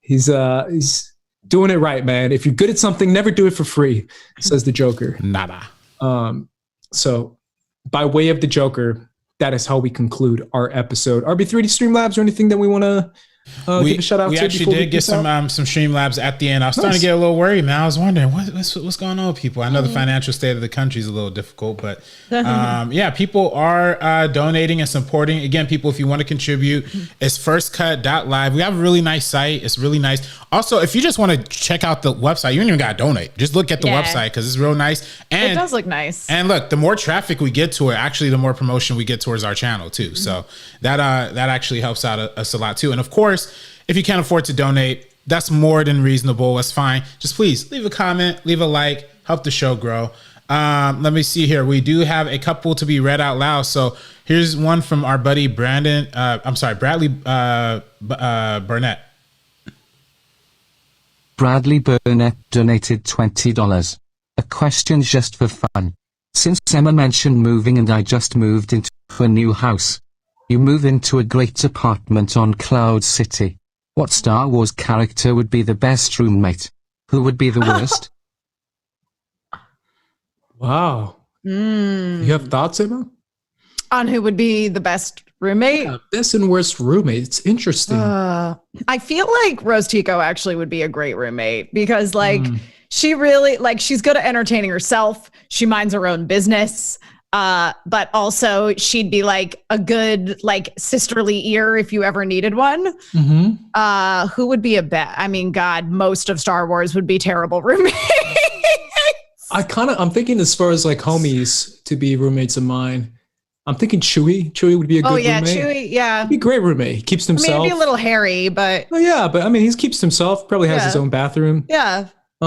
he's doing it right, man. If you're good at something, never do it for free, says the Joker. Nada. So by way of the Joker, that is how we conclude our episode. RB3D Streamlabs or anything that we want to give a shout out we to? Actually did get some Streamlabs at the end. I was starting to get a little worried, man. I was wondering what's going on with people. I know the financial state of the country is a little difficult, but yeah, people are donating and supporting. Again, people, if you want to contribute, it's firstcut.live. We have a really nice site. It's really nice. Also, if you just want to check out the website, you don't even got to donate. Just look at the website because it's real nice. And it does look nice. And look, the more traffic we get to it, actually, the more promotion we get towards our channel too. So that actually helps out us a lot too. And of course, if you can't afford to donate, that's more than reasonable. That's fine. Just please leave a comment, leave a like, help the show grow. Let me see here. We do have a couple to be read out loud. So here's one from our buddy Bradley Burnett. Bradley Burnett donated $20. A question just for fun. Since Emma mentioned moving and I just moved into a new house. You move into a great apartment on Cloud City. What Star Wars character would be the best roommate? Who would be the worst? Wow. You have thoughts, Emma? On who would be the best roommate? Yeah, best and worst roommate. It's interesting. I feel like Rose Tico actually would be a great roommate because she really she's good at entertaining herself. She minds her own business. But also she'd be like a good sisterly ear if you ever needed one. Who would be I mean, God, most of Star Wars would be terrible roommates. I'm thinking as far as homies to be roommates of mine. I'm thinking Chewie. Chewie would be a good roommate. Oh yeah, Chewie. Yeah, he'd be a great roommate. He keeps himself. I mean, he'd be a little hairy, but. Oh yeah, but I mean, he keeps himself. Probably has his own bathroom. Yeah. He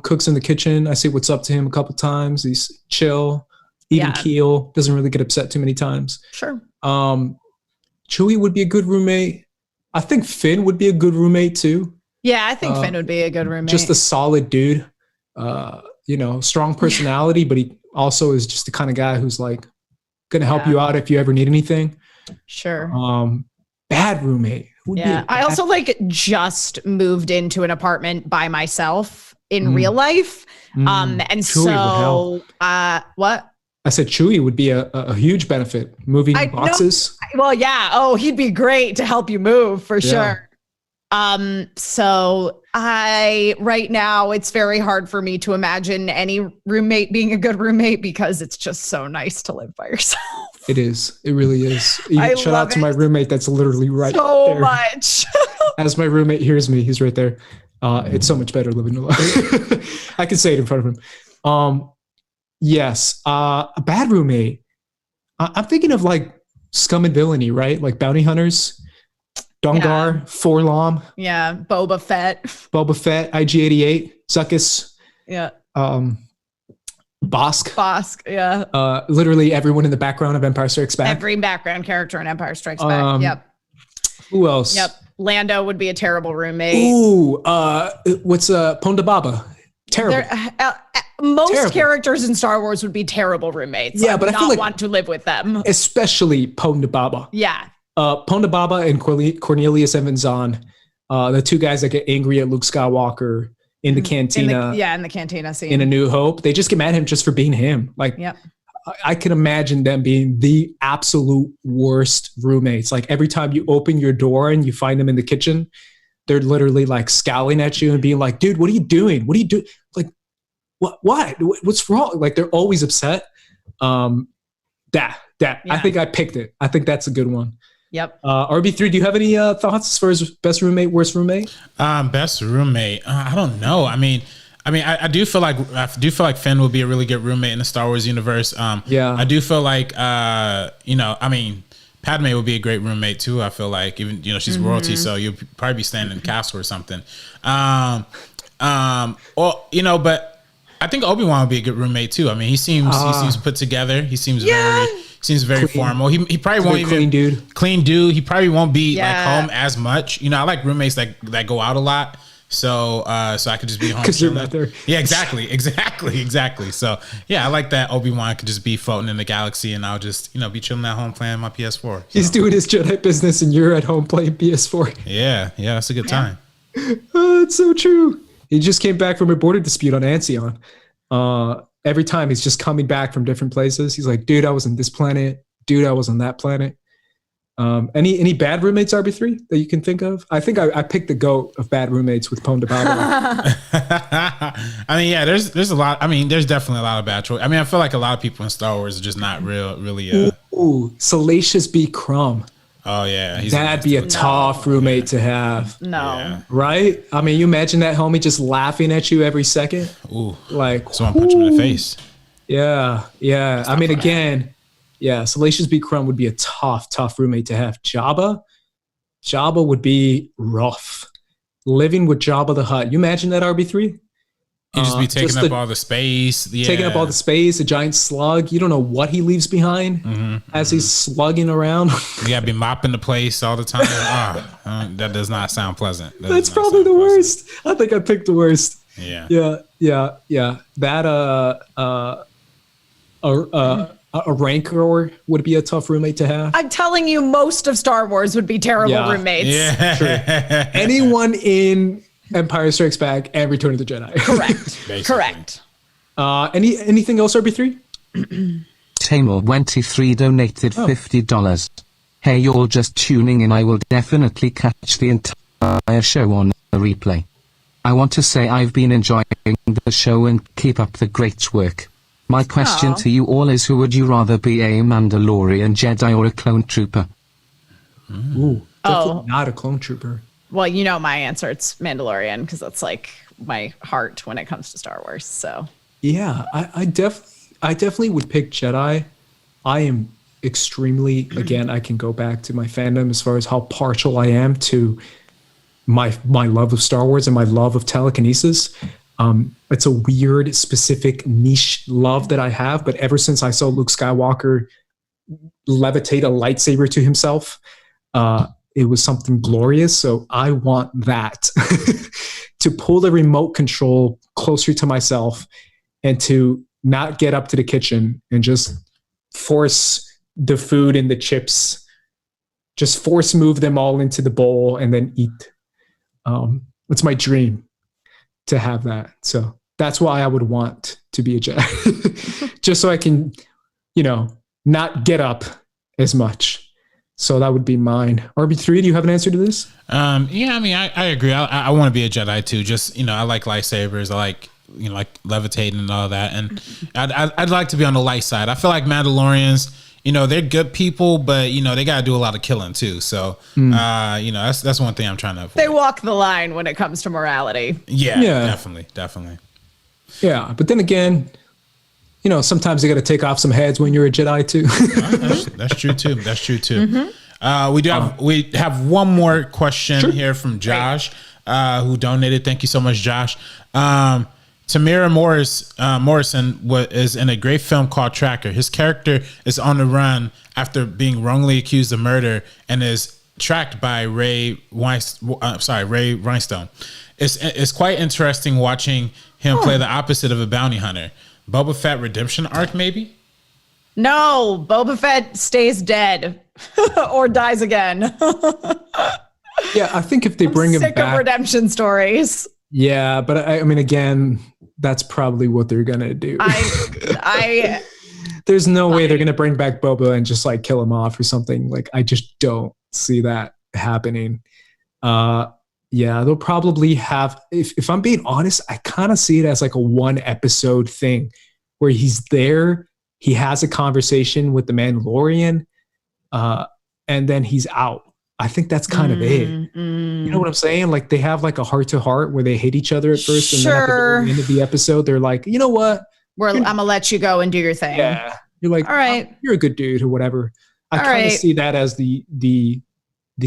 cooks in the kitchen. I say what's up to him a couple times. He's chill, even keel. Doesn't really get upset too many times. Sure. Chewie would be a good roommate. I think Finn would be a good roommate too. Yeah, I think Finn would be a good roommate. Just a solid dude. Strong personality, but he also is just the kind of guy who's gonna help you out if you ever need anything. Sure. Bad roommate. Yeah. I also just moved into an apartment by myself in real life. And Chewie what? I said Chewie would be a huge benefit. Moving boxes. Well, yeah. Oh, he'd be great to help you move for sure. So right now it's very hard for me to imagine any roommate being a good roommate because it's just so nice to live by yourself. It is. It really is. Shout out to my roommate that's literally right there. So much. As my roommate hears me, he's right there. It's so much better living alone. I can say it in front of him. Yes. A bad roommate. I'm thinking of scum and villainy, right? Like bounty hunters. Dongar, Forlom. Yeah, Boba Fett, IG-88, Zuckuss. Yeah. Bosk. Yeah. Literally everyone in the background of Empire Strikes Back. Every background character in Empire Strikes Back. Yep. Who else? Yep. Lando would be a terrible roommate. Ooh, what's Ponda Baba? Terrible. Most characters in Star Wars would be terrible roommates. Yeah, but I feel want to live with them. Especially Ponda Baba. Yeah. Ponda Baba and Cornelius Evans on, the two guys that get angry at Luke Skywalker in the cantina. In the cantina scene. In A New Hope. They just get mad at him just for being him. Like, yep. I can imagine them being the absolute worst roommates. Like every time you open your door and you find them in the kitchen, they're literally like scowling at you and being like, dude, what are you doing? What are you doing? Like, what? What's wrong? Like they're always upset. I think I picked it. I think that's a good one. Yep. RB3, do you have any thoughts as far as best roommate, worst roommate? Best roommate. I don't know. I do feel like Finn would be a really good roommate in the Star Wars universe. I do feel like Padme would be a great roommate too. I feel like even she's royalty, so you'll probably be staying in the castle or something. But I think Obi-Wan would be a good roommate too. I mean, he seems put together. He seems very formal. He probably won't even clean dude. He probably won't be like home as much. I like roommates that go out a lot. So I could just be home because you're not there. Yeah, exactly. So yeah, I like that Obi-Wan could just be floating in the galaxy, and I'll just be chilling at home playing my PS4. So. He's doing his Jedi business, and you're at home playing PS4. Yeah, that's a good time. Oh, it's so true. He just came back from a border dispute on Ancion. Every time he's just coming back from different places. He's like, dude, I was on this planet. Dude, I was on that planet. Any bad roommates, RB3, that you can think of? I think I picked the GOAT of bad roommates with Ponda Baba. There's a lot. There's definitely a lot of bad choices. I feel like a lot of people in Star Wars are just not really. Salacious B. Crumb. Oh yeah, that'd be a tough roommate to have. No, right? You imagine that homie just laughing at you every second. Ooh, like someone punch him in the face. Yeah. Again. Yeah, Salacious B. Crumb would be a tough roommate to have. Jabba would be rough. Living with Jabba the Hutt. You imagine that, RB3? He'd just be taking up all the space. Yeah. Taking up all the space, a giant slug. You don't know what he leaves behind as he's slugging around. You gotta be mopping the place all the time. That does not sound pleasant. That's probably the worst. I think I picked the worst. Yeah. That a Rancor would be a tough roommate to have. I'm telling you, most of Star Wars would be terrible roommates. Yeah. True. Anyone in Empire Strikes Back and Return of the Jedi. Correct. Anything else, RB3? Tamil23 donated $50. Hey, you're just tuning in. I will definitely catch the entire show on a replay. I want to say I've been enjoying the show and keep up the great work. My question to you all is, who would you rather be, a Mandalorian Jedi or a clone trooper? Ooh, definitely not a clone trooper. Well, my answer. It's Mandalorian, because that's like my heart when it comes to Star Wars. So yeah, I definitely would pick Jedi. I am extremely, again, I can go back to my fandom as far as how partial I am to my love of Star Wars and my love of telekinesis. It's a weird, specific niche love that I have, but ever since I saw Luke Skywalker levitate a lightsaber to himself, it was something glorious. So I want that to pull the remote control closer to myself and to not get up to the kitchen and just force the food and the chips, just force move them all into the bowl and then eat. It's my dream to have that. So that's why I would want to be a Jedi, just so I can, not get up as much. So that would be mine. RB3, do you have an answer to this? I agree. I want to be a Jedi too. Just, I like lightsabers. I like, like levitating and all that. And I'd like to be on the light side. I feel like Mandalorians, they're good people, but they got to do a lot of killing too. So, that's one thing I'm trying to avoid. They walk the line when it comes to morality. Yeah. Definitely. Yeah. But then again, sometimes you got to take off some heads when you're a Jedi too. That's true too. Mm-hmm. We have one more question here from Josh, who donated. Thank you so much, Josh. Tamira Morrison is in a great film called Tracker. His character is on the run after being wrongly accused of murder and is tracked by Ray Rhinestone. It's quite interesting watching him play the opposite of a bounty hunter. Boba Fett redemption arc, maybe? No, Boba Fett stays dead or dies again. Yeah, I think if they bring him sick back, of redemption stories. Yeah, but I mean, again, that's probably what they're gonna do. There's no way they're gonna bring back Boba and just like kill him off or something. Like, I just don't see that happening. Yeah, they'll probably have. If I'm being honest, I kind of see it as like a 1 episode thing where he's there, he has a conversation with the Mandalorian, and then he's out. I think that's kind of it. You know what I'm saying? Like, they have like a heart to heart where they hate each other at first, and then at the very end of the episode, they're like, you know what? I'm gonna let you go and do your thing. Yeah, you're like, all right, oh, you're a good dude or whatever. I kind of see that as the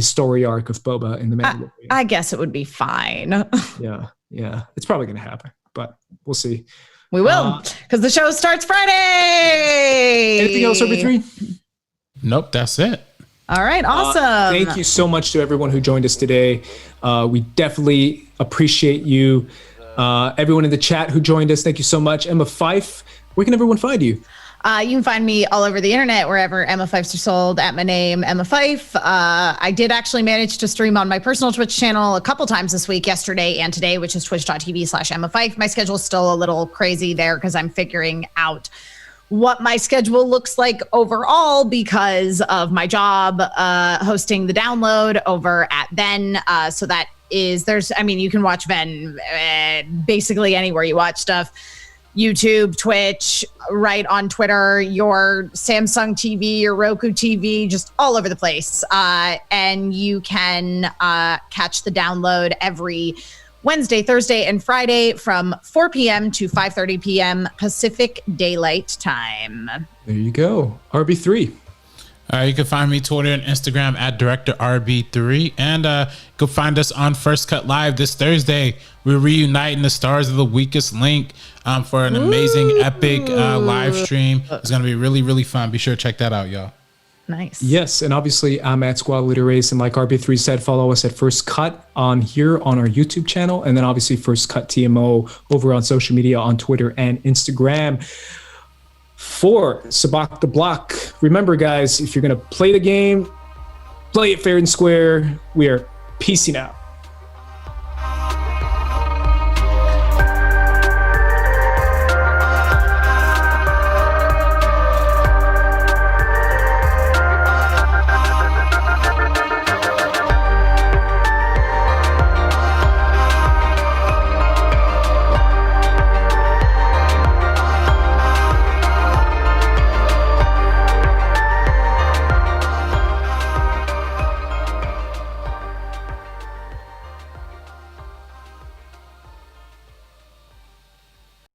story arc of Boba in the Mandalorian. I guess it would be fine. Yeah, it's probably gonna happen, but we'll see. We will, because the show starts Friday. Anything else, RB3? Nope, that's it. All right, awesome. Thank you so much to everyone who joined us today. We definitely appreciate you. Everyone in the chat who joined us, thank you so much. Emma Fyffe, where can everyone find you? You can find me all over the internet, wherever Emma Fyffes are sold, at my name, Emma Fyffe. I did actually manage to stream on my personal Twitch channel a couple times this week, yesterday and today, which is twitch.tv/Emma Fyffe. My schedule is still a little crazy there because I'm figuring out what my schedule looks like overall because of my job hosting the download over at Venn. So that is, you can watch Venn basically anywhere you watch stuff. YouTube, Twitch, right on Twitter, your Samsung TV, your Roku TV, just all over the place. And you can catch the download every Wednesday, Thursday, and Friday from 4 p.m. to 5:30 p.m. Pacific Daylight Time. There you go. RB3. You can find me Twitter and Instagram at DirectorRB3, and you can find us on First Cut Live this Thursday. We're reuniting the stars of the Weakest Link for an amazing, epic live stream. It's going to be really, really fun. Be sure to check that out, y'all. Nice. Yes, and obviously I'm at Squad Leader Race, and like RB3 said, follow us at First Cut on here on our YouTube channel, and then obviously First Cut TMO over on social media on Twitter and Instagram. For Sabacc the Block, remember guys, if you're going to play the game, play it fair and square. We are peacing out.